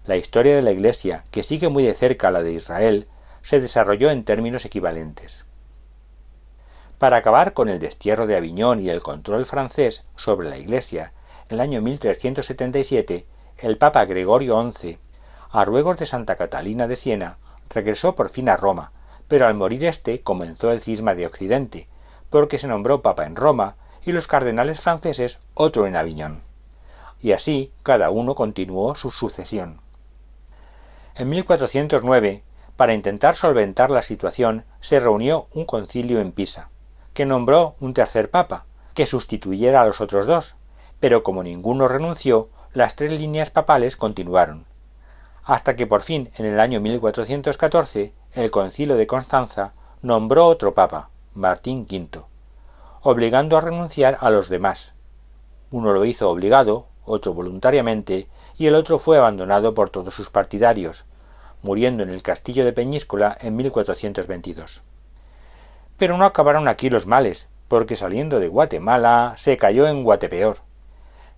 La historia de la Iglesia, que sigue muy de cerca a la de Israel, se desarrolló en términos equivalentes. Para acabar con el destierro de Aviñón y el control francés sobre la Iglesia, en el año 1377, el Papa Gregorio XI, a ruegos de Santa Catalina de Siena, regresó por fin a Roma, pero al morir éste comenzó el cisma de Occidente, porque se nombró Papa en Roma y los cardenales franceses otro en Aviñón. Y así cada uno continuó su sucesión. En 1409, para intentar solventar la situación, se reunió un concilio en Pisa, que nombró un tercer papa, que sustituyera a los otros dos, pero como ninguno renunció, las tres líneas papales continuaron. hasta que por fin, en el año 1414, el Concilio de Constanza nombró otro papa, Martín V, obligando a renunciar a los demás. Uno lo hizo obligado, otro voluntariamente, y el otro fue abandonado por todos sus partidarios, muriendo en el castillo de Peñíscola en 1422. Pero no acabaron aquí los males, porque saliendo de Guatemala se cayó en Guatepeor,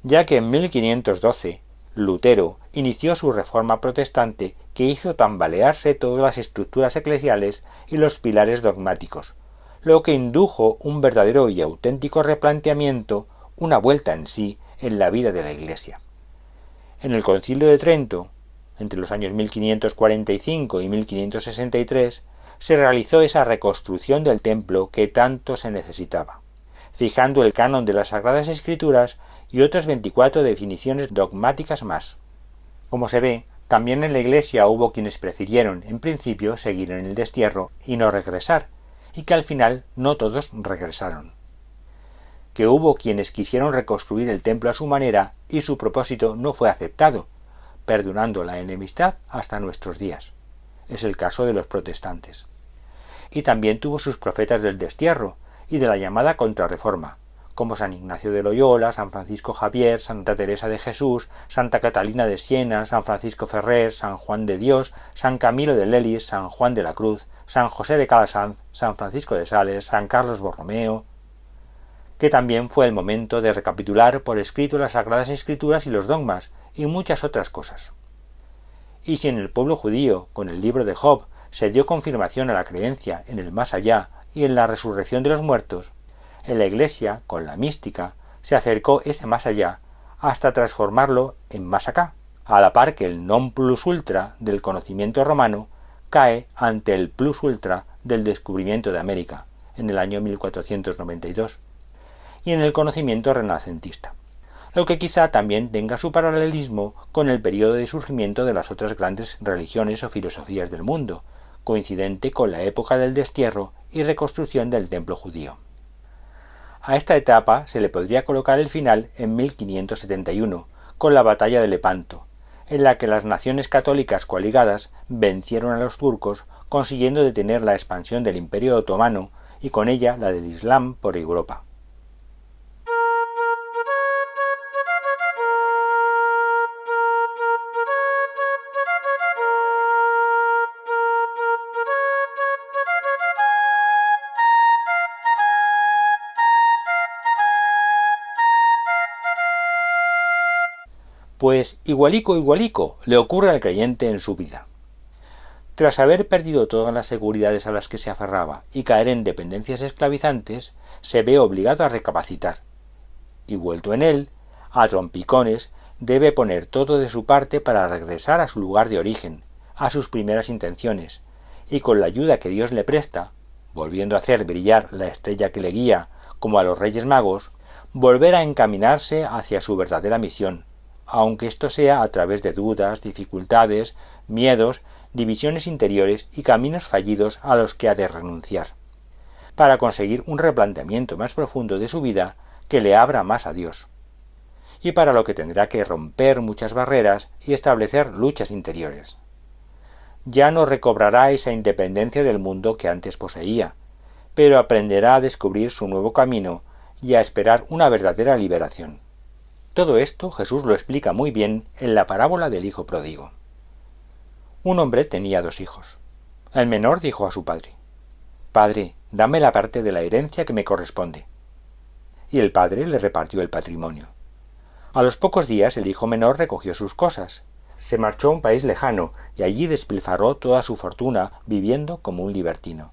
ya que en 1512 Lutero inició su reforma protestante que hizo tambalearse todas las estructuras eclesiales y los pilares dogmáticos, lo que indujo un verdadero y auténtico replanteamiento, una vuelta en sí en la vida de la Iglesia. En el Concilio de Trento, entre los años 1545 y 1563, se realizó esa reconstrucción del templo que tanto se necesitaba, fijando el canon de las Sagradas Escrituras y otras 24 definiciones dogmáticas más. Como se ve, también en la Iglesia hubo quienes prefirieron, en principio, seguir en el destierro y no regresar, y que al final no todos regresaron. Que hubo quienes quisieron reconstruir el templo a su manera y su propósito no fue aceptado, perdurando la enemistad hasta nuestros días. Es el caso de los protestantes. Y también tuvo sus profetas del destierro y de la llamada contrarreforma, como San Ignacio de Loyola, San Francisco Javier, Santa Teresa de Jesús, Santa Catalina de Siena, San Francisco Ferrer, San Juan de Dios, San Camilo de Lelis, San Juan de la Cruz, San José de Calasanz, San Francisco de Sales, San Carlos Borromeo, que también fue el momento de recapitular por escrito las Sagradas Escrituras y los dogmas, y muchas otras cosas. Y si en el pueblo judío, con el libro de Job, se dio confirmación a la creencia en el más allá y en la resurrección de los muertos, en la Iglesia, con la mística, se acercó ese más allá hasta transformarlo en más acá, a la par que el non plus ultra del conocimiento romano cae ante el plus ultra del descubrimiento de América, en el año 1492, y en el conocimiento renacentista, lo que quizá también tenga su paralelismo con el periodo de surgimiento de las otras grandes religiones o filosofías del mundo, coincidente con la época del destierro y reconstrucción del templo judío. A esta etapa se le podría colocar el final en 1571, con la batalla de Lepanto, en la que las naciones católicas coaligadas vencieron a los turcos, consiguiendo detener la expansión del Imperio otomano y con ella la del Islam por Europa. Pues igualico le ocurre al creyente en su vida. Tras haber perdido todas las seguridades a las que se aferraba y caer en dependencias esclavizantes, se ve obligado a recapacitar. Y vuelto en él, a trompicones, debe poner todo de su parte para regresar a su lugar de origen, a sus primeras intenciones, y con la ayuda que Dios le presta, volviendo a hacer brillar la estrella que le guía, como a los Reyes Magos, volver a encaminarse hacia su verdadera misión, aunque esto sea a través de dudas, dificultades, miedos, divisiones interiores y caminos fallidos a los que ha de renunciar, para conseguir un replanteamiento más profundo de su vida que le abra más a Dios, y para lo que tendrá que romper muchas barreras y establecer luchas interiores. Ya no recobrará esa independencia del mundo que antes poseía, pero aprenderá a descubrir su nuevo camino y a esperar una verdadera liberación. Todo esto Jesús lo explica muy bien en la parábola del hijo pródigo. Un hombre tenía 2 hijos. El menor dijo a su padre: «Padre, dame la parte de la herencia que me corresponde». Y el padre le repartió el patrimonio. A los pocos días el hijo menor recogió sus cosas, se marchó a un país lejano y allí despilfarró toda su fortuna viviendo como un libertino.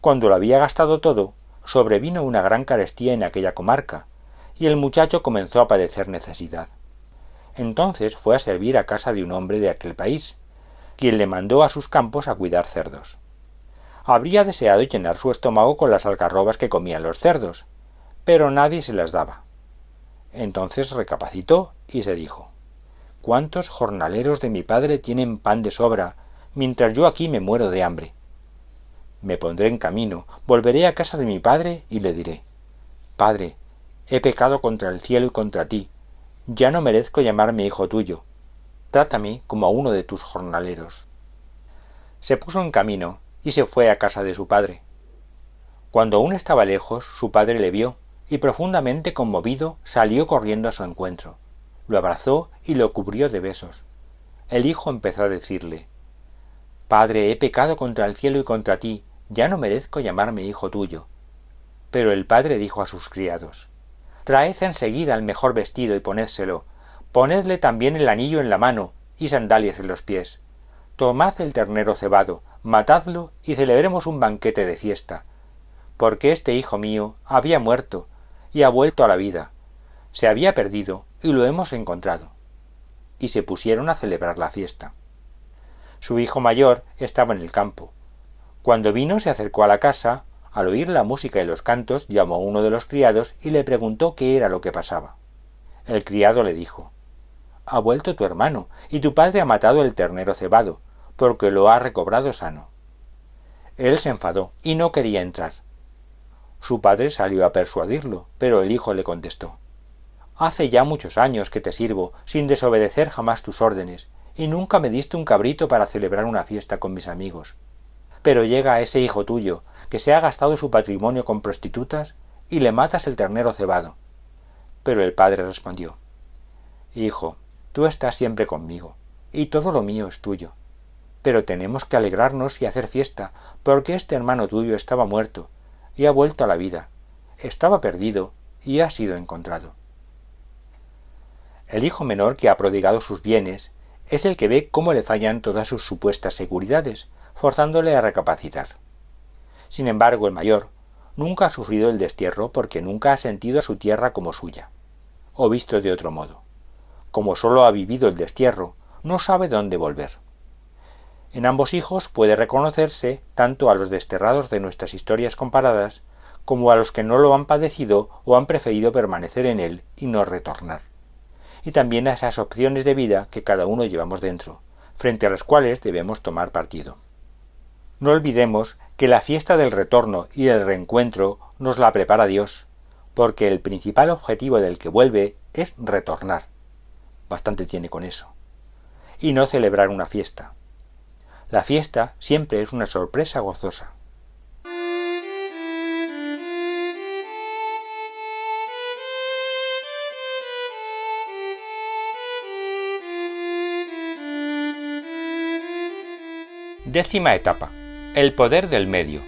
Cuando lo había gastado todo, sobrevino una gran carestía en aquella comarca, y el muchacho comenzó a padecer necesidad. Entonces fue a servir a casa de un hombre de aquel país, quien le mandó a sus campos a cuidar cerdos. Habría deseado llenar su estómago con las algarrobas que comían los cerdos, pero nadie se las daba. Entonces recapacitó y se dijo: «¿Cuántos jornaleros de mi padre tienen pan de sobra, mientras yo aquí me muero de hambre? Me pondré en camino, volveré a casa de mi padre y le diré: Padre, he pecado contra el cielo y contra ti, ya no merezco llamarme hijo tuyo. trátame como a uno de tus jornaleros. Se puso en camino y se fue a casa de su padre. Cuando aún estaba lejos, su padre le vio, y profundamente conmovido salió corriendo a su encuentro. Lo abrazó y lo cubrió de besos. El hijo empezó a decirle: «Padre, he pecado contra el cielo y contra ti, ya no merezco llamarme hijo tuyo». Pero el padre dijo a sus criados: «Traed enseguida el mejor vestido y ponédselo, ponedle también el anillo en la mano y sandalias en los pies. Tomad el ternero cebado, matadlo y celebremos un banquete de fiesta, porque este hijo mío había muerto y ha vuelto a la vida, se había perdido y lo hemos encontrado». Y se pusieron a celebrar la fiesta. Su hijo mayor estaba en el campo. Cuando vino se acercó a la casa. Al oír la música y los cantos, llamó a uno de los criados y le preguntó qué era lo que pasaba. El criado le dijo: «Ha vuelto tu hermano, y tu padre ha matado el ternero cebado, porque lo ha recobrado sano». Él se enfadó y no quería entrar. Su padre salió a persuadirlo, pero el hijo le contestó: «Hace ya muchos años que te sirvo, sin desobedecer jamás tus órdenes, y nunca me diste un cabrito para celebrar una fiesta con mis amigos. Pero llega ese hijo tuyo, que se ha gastado su patrimonio con prostitutas, y le matas el ternero cebado». Pero el padre respondió: «Hijo, tú estás siempre conmigo, y todo lo mío es tuyo. Pero tenemos que alegrarnos y hacer fiesta, porque este hermano tuyo estaba muerto, y ha vuelto a la vida, estaba perdido, y ha sido encontrado». El hijo menor, que ha prodigado sus bienes, es el que ve cómo le fallan todas sus supuestas seguridades, forzándole a recapacitar. Sin embargo, el mayor nunca ha sufrido el destierro porque nunca ha sentido a su tierra como suya. O visto de otro modo, como sólo ha vivido el destierro, no sabe dónde volver. En ambos hijos puede reconocerse tanto a los desterrados de nuestras historias comparadas como a los que no lo han padecido o han preferido permanecer en él y no retornar. Y también a esas opciones de vida que cada uno llevamos dentro, frente a las cuales debemos tomar partido. No olvidemos que la fiesta del retorno y el reencuentro nos la prepara Dios, porque el principal objetivo del que vuelve es retornar. Bastante tiene con eso. Y no celebrar una fiesta. La fiesta siempre es una sorpresa gozosa. Décima etapa: el poder del medio.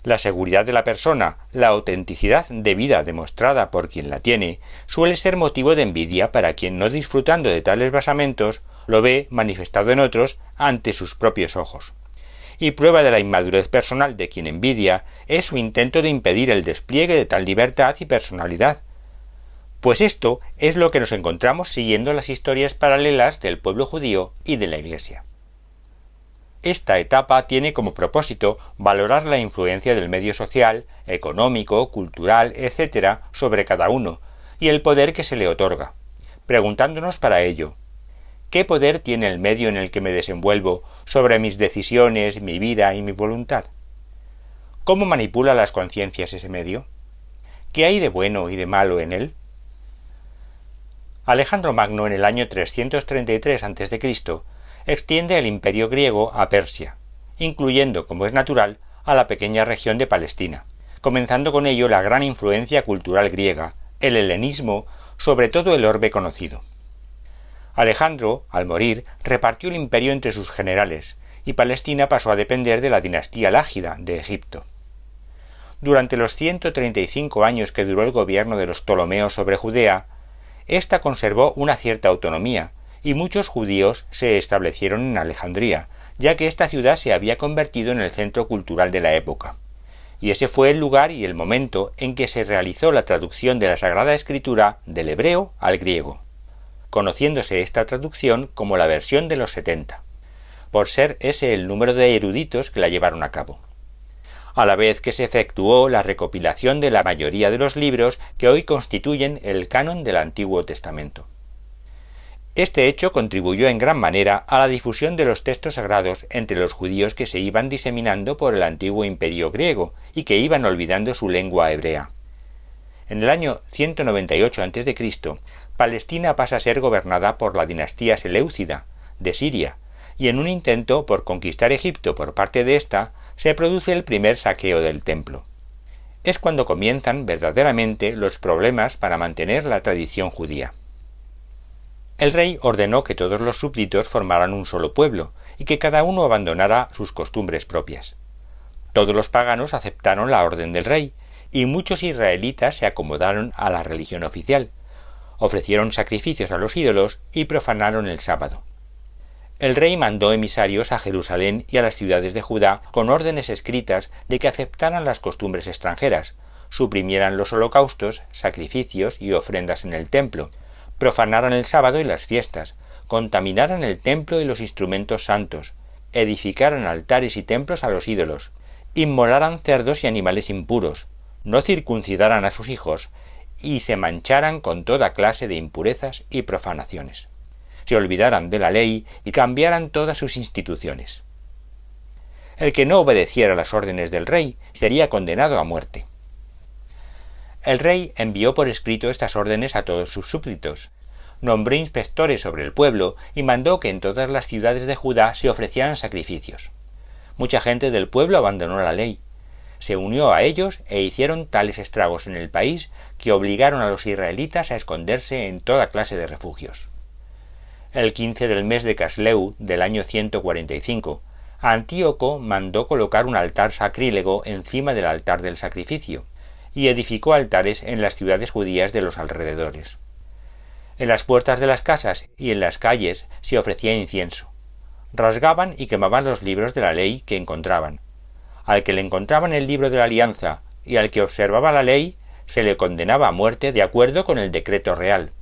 La seguridad de la persona, la autenticidad de vida demostrada por quien la tiene, suele ser motivo de envidia para quien, no disfrutando de tales basamentos, lo ve manifestado en otros ante sus propios ojos. Y prueba de la inmadurez personal de quien envidia es su intento de impedir el despliegue de tal libertad y personalidad. Pues esto es lo que nos encontramos siguiendo las historias paralelas del pueblo judío y de la Iglesia. Esta etapa tiene como propósito valorar la influencia del medio social, económico, cultural, etc. sobre cada uno, y el poder que se le otorga, preguntándonos para ello: ¿qué poder tiene el medio en el que me desenvuelvo sobre mis decisiones, mi vida y mi voluntad? ¿Cómo manipula las conciencias ese medio? ¿Qué hay de bueno y de malo en él? Alejandro Magno, en el año 333 a.C., extiende el imperio griego a Persia, incluyendo, como es natural, a la pequeña región de Palestina, comenzando con ello la gran influencia cultural griega, el helenismo, sobre todo el orbe conocido. Alejandro, al morir, repartió el imperio entre sus generales, y Palestina pasó a depender de la dinastía lágida de Egipto. Durante los 135 años que duró el gobierno de los Ptolomeos sobre Judea, ésta conservó una cierta autonomía, y muchos judíos se establecieron en Alejandría, ya que esta ciudad se había convertido en el centro cultural de la época. Y ese fue el lugar y el momento en que se realizó la traducción de la Sagrada Escritura del hebreo al griego, conociéndose esta traducción como la versión de los 70, por ser ese el número de eruditos que la llevaron a cabo, a la vez que se efectuó la recopilación de la mayoría de los libros que hoy constituyen el canon del Antiguo Testamento. Este hecho contribuyó en gran manera a la difusión de los textos sagrados entre los judíos que se iban diseminando por el antiguo imperio griego y que iban olvidando su lengua hebrea. En el año 198 a.C., Palestina pasa a ser gobernada por la dinastía seleucida, de Siria, y en un intento por conquistar Egipto por parte de ésta, se produce el primer saqueo del templo. Es cuando comienzan verdaderamente los problemas para mantener la tradición judía. El rey ordenó que todos los súbditos formaran un solo pueblo y que cada uno abandonara sus costumbres propias. Todos los paganos aceptaron la orden del rey y muchos israelitas se acomodaron a la religión oficial, ofrecieron sacrificios a los ídolos y profanaron el sábado. El rey mandó emisarios a Jerusalén y a las ciudades de Judá con órdenes escritas de que aceptaran las costumbres extranjeras, suprimieran los holocaustos, sacrificios y ofrendas en el templo, profanaran el sábado y las fiestas, contaminaran el templo y los instrumentos santos, edificaran altares y templos a los ídolos, inmolaran cerdos y animales impuros, no circuncidaran a sus hijos y se mancharan con toda clase de impurezas y profanaciones. Se olvidaran de la ley y cambiaran todas sus instituciones. El que no obedeciera las órdenes del rey sería condenado a muerte. El rey envió por escrito estas órdenes a todos sus súbditos, nombró inspectores sobre el pueblo y mandó que en todas las ciudades de Judá se ofrecieran sacrificios. Mucha gente del pueblo abandonó la ley, se unió a ellos e hicieron tales estragos en el país que obligaron a los israelitas a esconderse en toda clase de refugios. El 15 del mes de Casleu del año 145, Antíoco mandó colocar un altar sacrílego encima del altar del sacrificio, y edificó altares en las ciudades judías de los alrededores. En las puertas de las casas y en las calles se ofrecía incienso. Rasgaban y quemaban los libros de la ley que encontraban. Al que le encontraban el libro de la alianza y al que observaba la ley se le condenaba a muerte de acuerdo con el decreto real.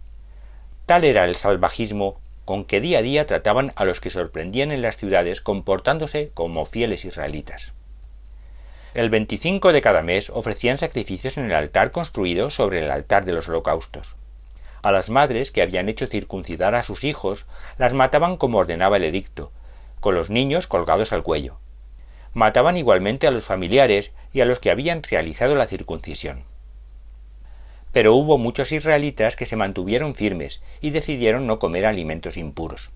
Tal era el salvajismo con que día a día trataban a los que sorprendían en las ciudades comportándose como fieles israelitas. El 25 de cada mes ofrecían sacrificios en el altar construido sobre el altar de los holocaustos. A las madres que habían hecho circuncidar a sus hijos las mataban como ordenaba el edicto, con los niños colgados al cuello. Mataban igualmente a los familiares y a los que habían realizado la circuncisión. Pero hubo muchos israelitas que se mantuvieron firmes y decidieron no comer alimentos impuros.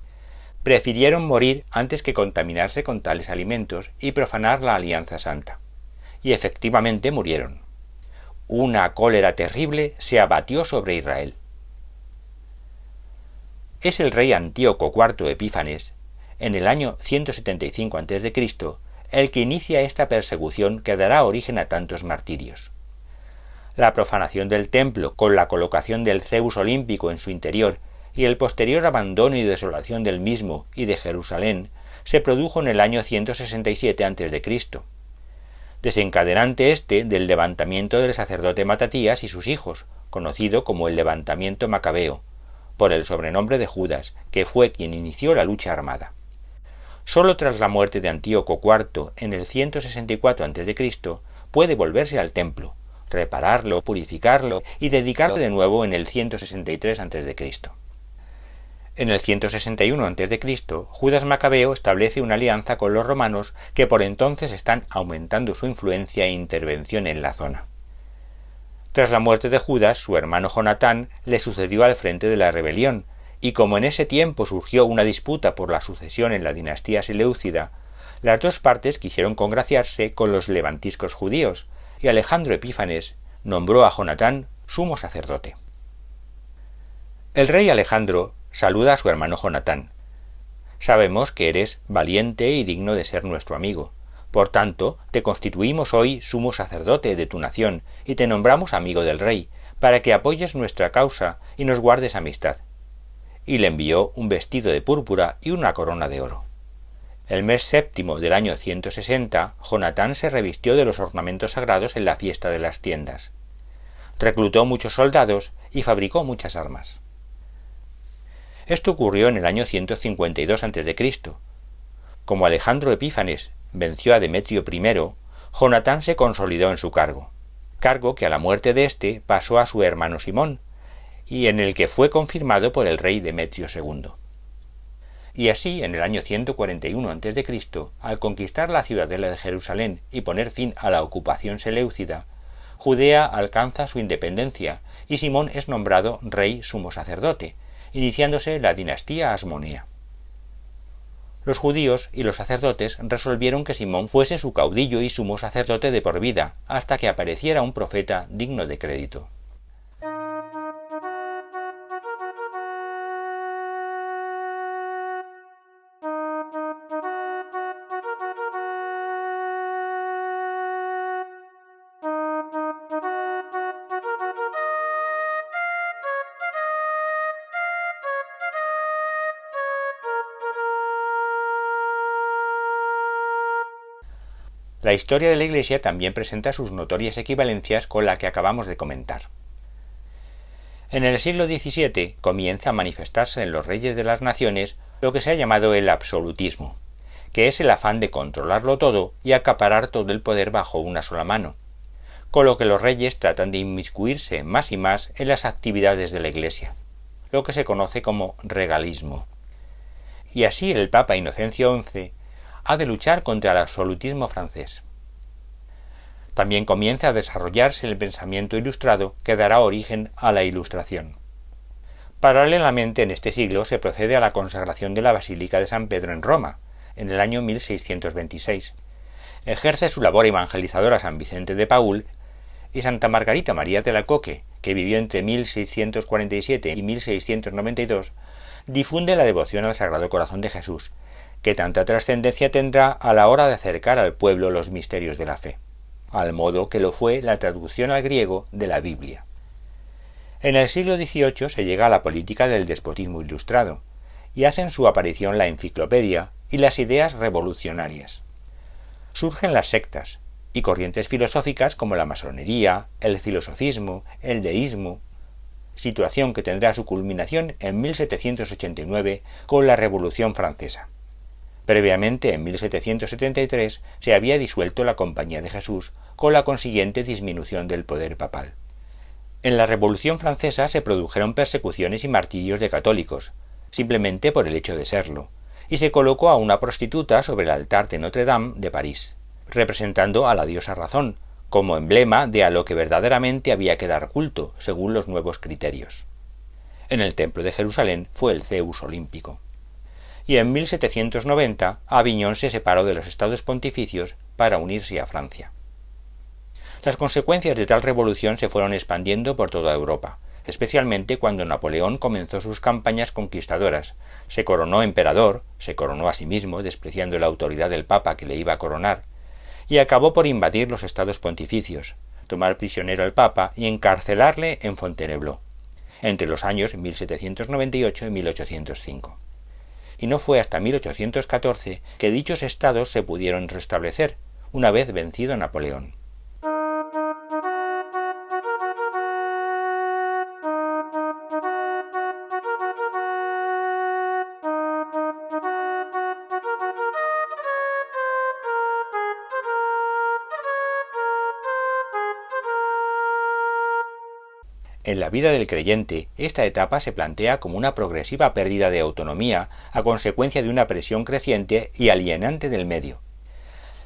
Prefirieron morir antes que contaminarse con tales alimentos y profanar la alianza santa. Y efectivamente murieron. Una cólera terrible se abatió sobre Israel. Es el rey Antíoco IV Epífanes, en el año 175 a.C., el que inicia esta persecución que dará origen a tantos martirios. La profanación del templo con la colocación del Zeus olímpico en su interior y el posterior abandono y desolación del mismo y de Jerusalén se produjo en el año 167 a.C., desencadenante del levantamiento del sacerdote Matatías y sus hijos, conocido como el levantamiento macabeo, por el sobrenombre de Judas, que fue quien inició la lucha armada. Sólo tras la muerte de Antíoco IV en el 164 a.C. puede volverse al templo, repararlo, purificarlo y dedicarlo de nuevo en el 163 a.C. En el 161 a.C., Judas Macabeo establece una alianza con los romanos que por entonces están aumentando su influencia e intervención en la zona. Tras la muerte de Judas, su hermano Jonatán le sucedió al frente de la rebelión, y como en ese tiempo surgió una disputa por la sucesión en la dinastía seleucida, las dos partes quisieron congraciarse con los levantiscos judíos, y Alejandro Epífanes nombró a Jonatán sumo sacerdote. El rey Alejandro saluda a su hermano Jonatán. Sabemos que eres valiente y digno de ser nuestro amigo. Por tanto, te constituimos hoy sumo sacerdote de tu nación y te nombramos amigo del rey, para que apoyes nuestra causa y nos guardes amistad. Y le envió un vestido de púrpura y una corona de oro. El mes séptimo del año 160, Jonatán se revistió de los ornamentos sagrados en la fiesta de las tiendas. Reclutó muchos soldados y fabricó muchas armas. Esto ocurrió en el año 152 a.C. Como Alejandro Epífanes venció a Demetrio I, Jonatán se consolidó en su cargo que a la muerte de éste pasó a su hermano Simón, y en el que fue confirmado por el rey Demetrio II. Y así, en el año 141 a.C., al conquistar la ciudadela de Jerusalén y poner fin a la ocupación seleucida, Judea alcanza su independencia y Simón es nombrado rey sumo sacerdote, iniciándose la dinastía asmonea. Los judíos y los sacerdotes resolvieron que Simón fuese su caudillo y sumo sacerdote de por vida, hasta que apareciera un profeta digno de crédito. La historia de la Iglesia también presenta sus notorias equivalencias con la que acabamos de comentar. En el siglo XVII comienza a manifestarse en los reyes de las naciones lo que se ha llamado el absolutismo, que es el afán de controlarlo todo y acaparar todo el poder bajo una sola mano, con lo que los reyes tratan de inmiscuirse más y más en las actividades de la Iglesia, lo que se conoce como regalismo. Y así el Papa Inocencio XI ha de luchar contra el absolutismo francés. También comienza a desarrollarse el pensamiento ilustrado que dará origen a la Ilustración. Paralelamente, en este siglo se procede a la consagración de la Basílica de San Pedro en Roma, en el año 1626. Ejerce su labor evangelizadora San Vicente de Paúl y Santa Margarita María de Alacoque, que vivió entre 1647 y 1692, difunde la devoción al Sagrado Corazón de Jesús, que tanta trascendencia tendrá a la hora de acercar al pueblo los misterios de la fe, al modo que lo fue la traducción al griego de la Biblia. En el siglo XVIII se llega a la política del despotismo ilustrado, y hacen su aparición la enciclopedia y las ideas revolucionarias. Surgen las sectas y corrientes filosóficas como la masonería, el filosofismo, el deísmo, situación que tendrá su culminación en 1789 con la Revolución Francesa. Previamente, en 1773, se había disuelto la Compañía de Jesús, con la consiguiente disminución del poder papal. En la Revolución Francesa se produjeron persecuciones y martirios de católicos, simplemente por el hecho de serlo, y se colocó a una prostituta sobre el altar de Notre Dame de París, representando a la diosa Razón, como emblema de a lo que verdaderamente había que dar culto, según los nuevos criterios. En el Templo de Jerusalén fue el Zeus olímpico. Y en 1790 Aviñón se separó de los estados pontificios para unirse a Francia. Las consecuencias de tal revolución se fueron expandiendo por toda Europa, especialmente cuando Napoleón comenzó sus campañas conquistadoras, se coronó emperador, se coronó a sí mismo, despreciando la autoridad del Papa que le iba a coronar, y acabó por invadir los estados pontificios, tomar prisionero al Papa y encarcelarle en Fontainebleau, entre los años 1798 y 1805. Y no fue hasta 1814 que dichos estados se pudieron restablecer, una vez vencido Napoleón. En la vida del creyente, esta etapa se plantea como una progresiva pérdida de autonomía a consecuencia de una presión creciente y alienante del medio.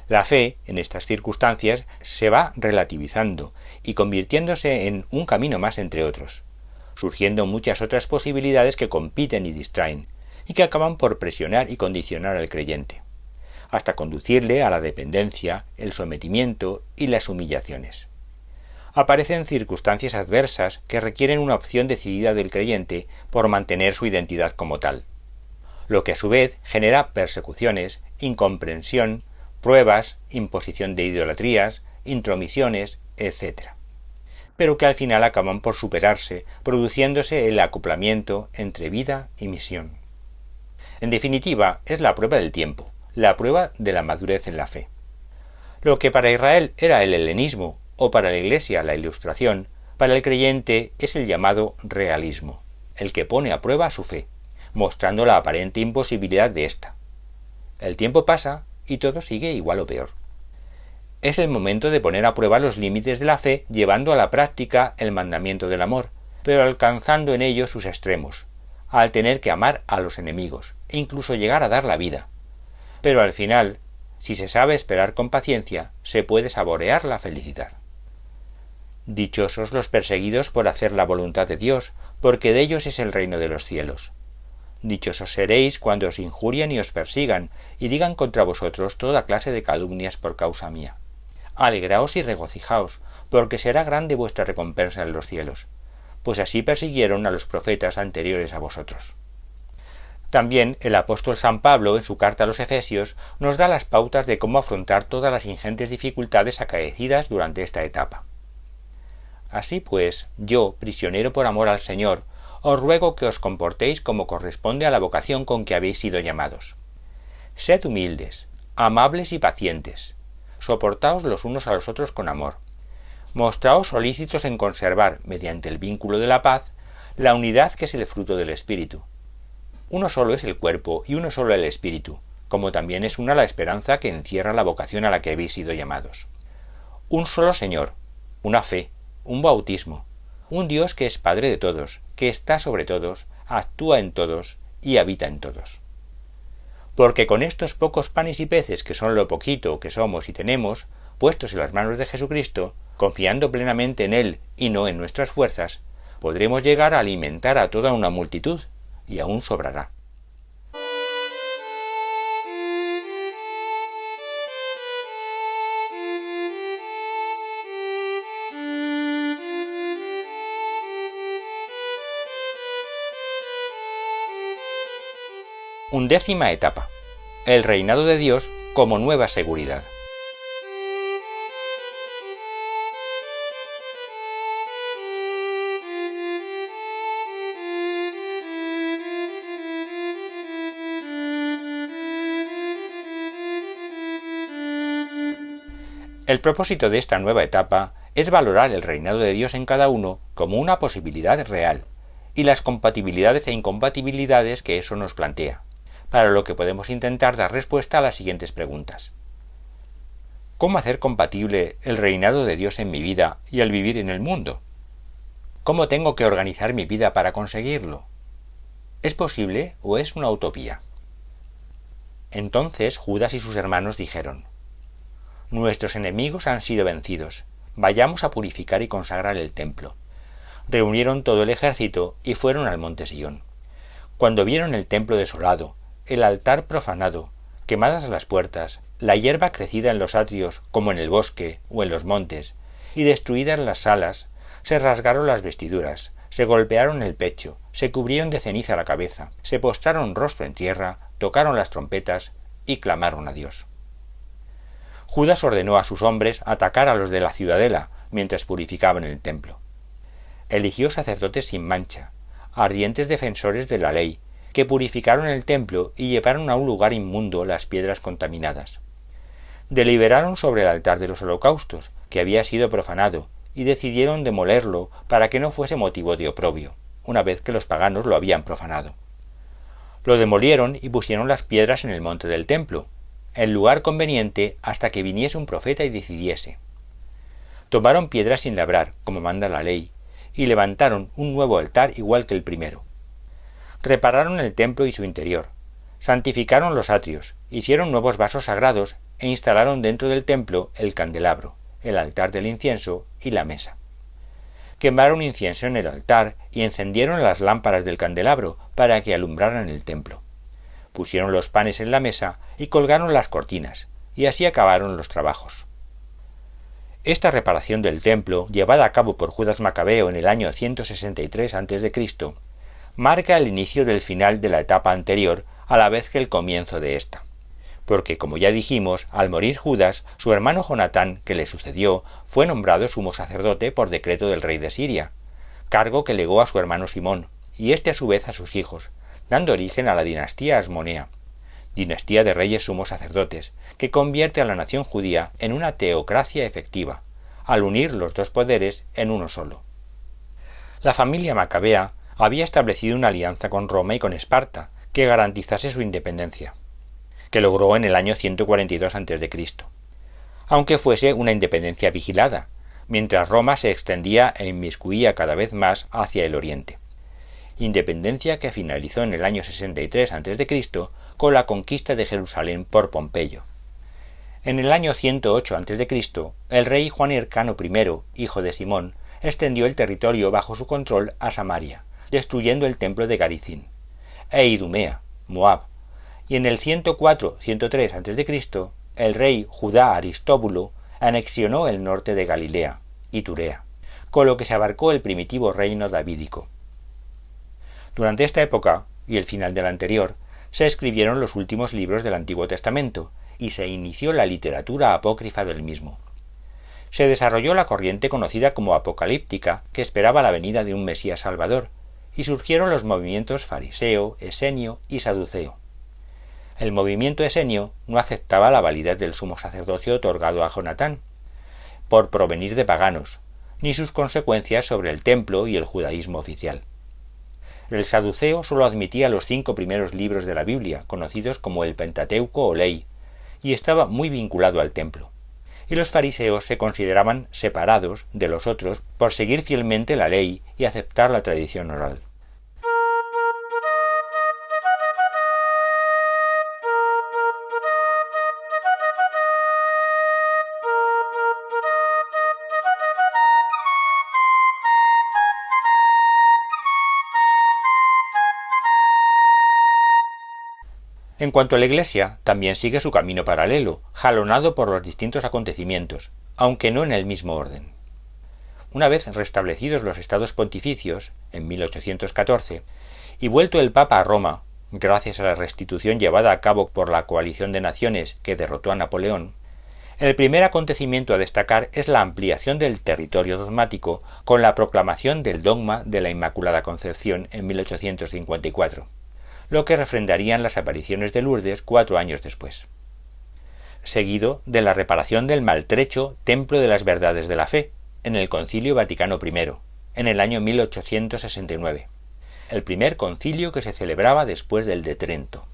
La fe, en estas circunstancias, se va relativizando y convirtiéndose en un camino más entre otros, surgiendo muchas otras posibilidades que compiten y distraen, y que acaban por presionar y condicionar al creyente, hasta conducirle a la dependencia, el sometimiento y las humillaciones. Aparecen circunstancias adversas que requieren una opción decidida del creyente por mantener su identidad como tal, lo que a su vez genera persecuciones, incomprensión, pruebas, imposición de idolatrías, intromisiones, etc., pero que al final acaban por superarse, produciéndose el acoplamiento entre vida y misión. En definitiva, es la prueba del tiempo, la prueba de la madurez en la fe. Lo que para Israel era el helenismo, o para la Iglesia la Ilustración, para el creyente es el llamado realismo, el que pone a prueba su fe, mostrando la aparente imposibilidad de ésta. El tiempo pasa y todo sigue igual o peor. Es el momento de poner a prueba los límites de la fe llevando a la práctica el mandamiento del amor, pero alcanzando en ello sus extremos, al tener que amar a los enemigos, e incluso llegar a dar la vida. Pero al final, si se sabe esperar con paciencia, se puede saborear la felicidad. Dichosos los perseguidos por hacer la voluntad de Dios, porque de ellos es el reino de los cielos. Dichosos seréis cuando os injurien y os persigan, y digan contra vosotros toda clase de calumnias por causa mía. Alegraos y regocijaos, porque será grande vuestra recompensa en los cielos, pues así persiguieron a los profetas anteriores a vosotros. También el apóstol San Pablo, en su carta a los Efesios, nos da las pautas de cómo afrontar todas las ingentes dificultades acaecidas durante esta etapa. Así pues, yo, prisionero por amor al Señor, os ruego que os comportéis como corresponde a la vocación con que habéis sido llamados. Sed humildes, amables y pacientes. Soportaos los unos a los otros con amor. Mostraos solícitos en conservar, mediante el vínculo de la paz, la unidad que es el fruto del Espíritu. Uno solo es el cuerpo y uno solo el Espíritu, como también es una la esperanza que encierra la vocación a la que habéis sido llamados. Un solo Señor, una fe, un bautismo, un Dios que es Padre de todos, que está sobre todos, actúa en todos y habita en todos. Porque con estos pocos panes y peces, que son lo poquito que somos y tenemos, puestos en las manos de Jesucristo, confiando plenamente en Él y no en nuestras fuerzas, podremos llegar a alimentar a toda una multitud, y aún sobrará. Undécima etapa. El reinado de Dios como nueva seguridad. El propósito de esta nueva etapa es valorar el reinado de Dios en cada uno como una posibilidad real y las compatibilidades e incompatibilidades que eso nos plantea, para lo que podemos intentar dar respuesta a las siguientes preguntas. ¿Cómo hacer compatible el reinado de Dios en mi vida y el vivir en el mundo? ¿Cómo tengo que organizar mi vida para conseguirlo? ¿Es posible o es una utopía? Entonces Judas y sus hermanos dijeron: Nuestros enemigos han sido vencidos, vayamos a purificar y consagrar el templo. Reunieron todo el ejército y fueron al monte Sión. Cuando vieron el templo desolado, el altar profanado, quemadas las puertas, la hierba crecida en los atrios como en el bosque o en los montes, y destruidas las salas, se rasgaron las vestiduras, se golpearon el pecho, se cubrieron de ceniza la cabeza, se postraron rostro en tierra, tocaron las trompetas y clamaron a Dios. Judas ordenó a sus hombres atacar a los de la ciudadela mientras purificaban el templo. Eligió sacerdotes sin mancha, ardientes defensores de la ley, que purificaron el templo y llevaron a un lugar inmundo las piedras contaminadas. Deliberaron sobre el altar de los holocaustos, que había sido profanado, y decidieron demolerlo para que no fuese motivo de oprobio, una vez que los paganos lo habían profanado. Lo demolieron y pusieron las piedras en el monte del templo, el lugar conveniente hasta que viniese un profeta y decidiese. Tomaron piedras sin labrar, como manda la ley, y levantaron un nuevo altar igual que el primero. Repararon el templo y su interior, santificaron los atrios, hicieron nuevos vasos sagrados e instalaron dentro del templo el candelabro, el altar del incienso y la mesa. Quemaron incienso en el altar y encendieron las lámparas del candelabro para que alumbraran el templo. Pusieron los panes en la mesa y colgaron las cortinas, y así acabaron los trabajos. Esta reparación del templo, llevada a cabo por Judas Macabeo en el año 163 a.C., marca el inicio del final de la etapa anterior a la vez que el comienzo de esta. Porque, como ya dijimos, al morir Judas, su hermano Jonatán, que le sucedió, fue nombrado sumo sacerdote por decreto del rey de Siria, cargo que legó a su hermano Simón, y éste a su vez a sus hijos, dando origen a la dinastía Asmonea, dinastía de reyes sumos sacerdotes, que convierte a la nación judía en una teocracia efectiva, al unir los dos poderes en uno solo. La familia macabea había establecido una alianza con Roma y con Esparta, que garantizase su independencia, que logró en el año 142 a.C., aunque fuese una independencia vigilada, mientras Roma se extendía e inmiscuía cada vez más hacia el oriente. Independencia que finalizó en el año 63 a.C. con la conquista de Jerusalén por Pompeyo. En el año 108 a.C., el rey Juan Hircano I, hijo de Simón, extendió el territorio bajo su control a Samaria, destruyendo el templo de Garizim, e Idumea, Moab, y en el 104-103 a.C., el rey Judá Aristóbulo anexionó el norte de Galilea, Iturea, con lo que se abarcó el primitivo reino davídico. Durante esta época, y el final de la anterior, se escribieron los últimos libros del Antiguo Testamento, y se inició la literatura apócrifa del mismo. Se desarrolló la corriente conocida como apocalíptica, que esperaba la venida de un Mesías Salvador, y surgieron los movimientos fariseo, esenio y saduceo. El movimiento esenio no aceptaba la validez del sumo sacerdocio otorgado a Jonatán, por provenir de paganos, ni sus consecuencias sobre el templo y el judaísmo oficial. El saduceo sólo admitía los 5 primeros libros de la Biblia, conocidos como el Pentateuco o Ley, y estaba muy vinculado al templo. Y los fariseos se consideraban separados de los otros por seguir fielmente la ley y aceptar la tradición oral. En cuanto a la Iglesia, también sigue su camino paralelo, jalonado por los distintos acontecimientos, aunque no en el mismo orden. Una vez restablecidos los estados pontificios, en 1814, y vuelto el Papa a Roma, gracias a la restitución llevada a cabo por la coalición de naciones que derrotó a Napoleón, el primer acontecimiento a destacar es la ampliación del territorio dogmático con la proclamación del dogma de la Inmaculada Concepción en 1854. Lo que refrendarían las apariciones de Lourdes 4 años después. Seguido de la reparación del maltrecho Templo de las Verdades de la Fe, en el Concilio Vaticano I, en el año 1869, el primer concilio que se celebraba después del de Trento.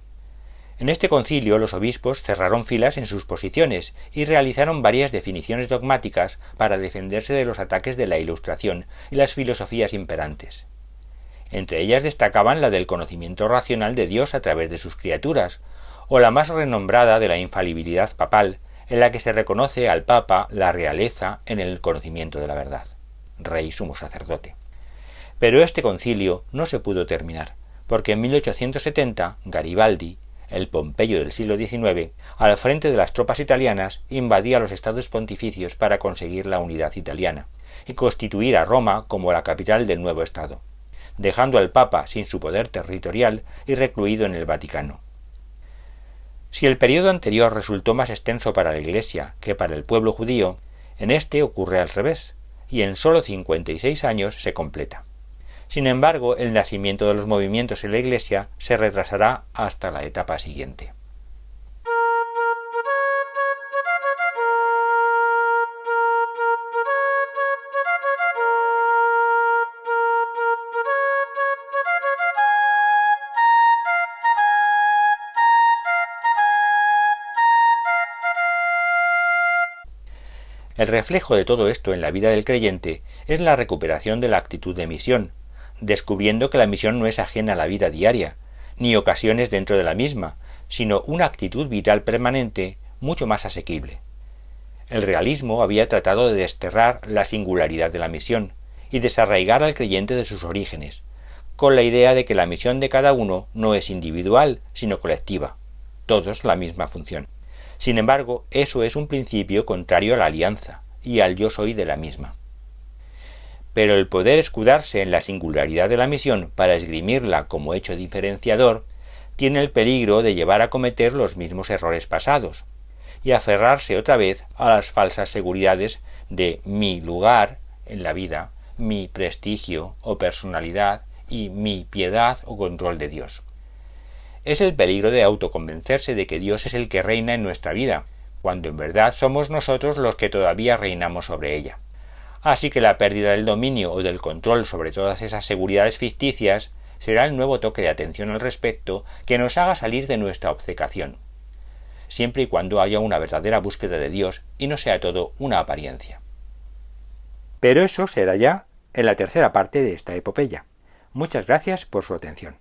En este concilio los obispos cerraron filas en sus posiciones y realizaron varias definiciones dogmáticas para defenderse de los ataques de la Ilustración y las filosofías imperantes. Entre ellas destacaban la del conocimiento racional de Dios a través de sus criaturas, o la más renombrada de la infalibilidad papal, en la que se reconoce al Papa la realeza en el conocimiento de la verdad, rey sumo sacerdote. Pero este concilio no se pudo terminar, porque en 1870 Garibaldi, el Pompeyo del siglo XIX, al frente de las tropas italianas, invadía los estados pontificios para conseguir la unidad italiana y constituir a Roma como la capital del nuevo estado, dejando al Papa sin su poder territorial y recluido en el Vaticano. Si el período anterior resultó más extenso para la Iglesia que para el pueblo judío, en este ocurre al revés, y en sólo 56 años se completa. Sin embargo, el nacimiento de los movimientos en la Iglesia se retrasará hasta la etapa siguiente. El reflejo de todo esto en la vida del creyente es la recuperación de la actitud de misión, descubriendo que la misión no es ajena a la vida diaria, ni ocasiones dentro de la misma, sino una actitud vital permanente mucho más asequible. El realismo había tratado de desterrar la singularidad de la misión y desarraigar al creyente de sus orígenes, con la idea de que la misión de cada uno no es individual, sino colectiva, todos la misma función. Sin embargo, eso es un principio contrario a la alianza y al yo soy de la misma. Pero el poder escudarse en la singularidad de la misión para esgrimirla como hecho diferenciador tiene el peligro de llevar a cometer los mismos errores pasados y aferrarse otra vez a las falsas seguridades de mi lugar en la vida, mi prestigio o personalidad y mi piedad o control de Dios. Es el peligro de autoconvencerse de que Dios es el que reina en nuestra vida, cuando en verdad somos nosotros los que todavía reinamos sobre ella. Así que la pérdida del dominio o del control sobre todas esas seguridades ficticias será el nuevo toque de atención al respecto que nos haga salir de nuestra obcecación, siempre y cuando haya una verdadera búsqueda de Dios y no sea todo una apariencia. Pero eso será ya en la tercera parte de esta epopeya. Muchas gracias por su atención.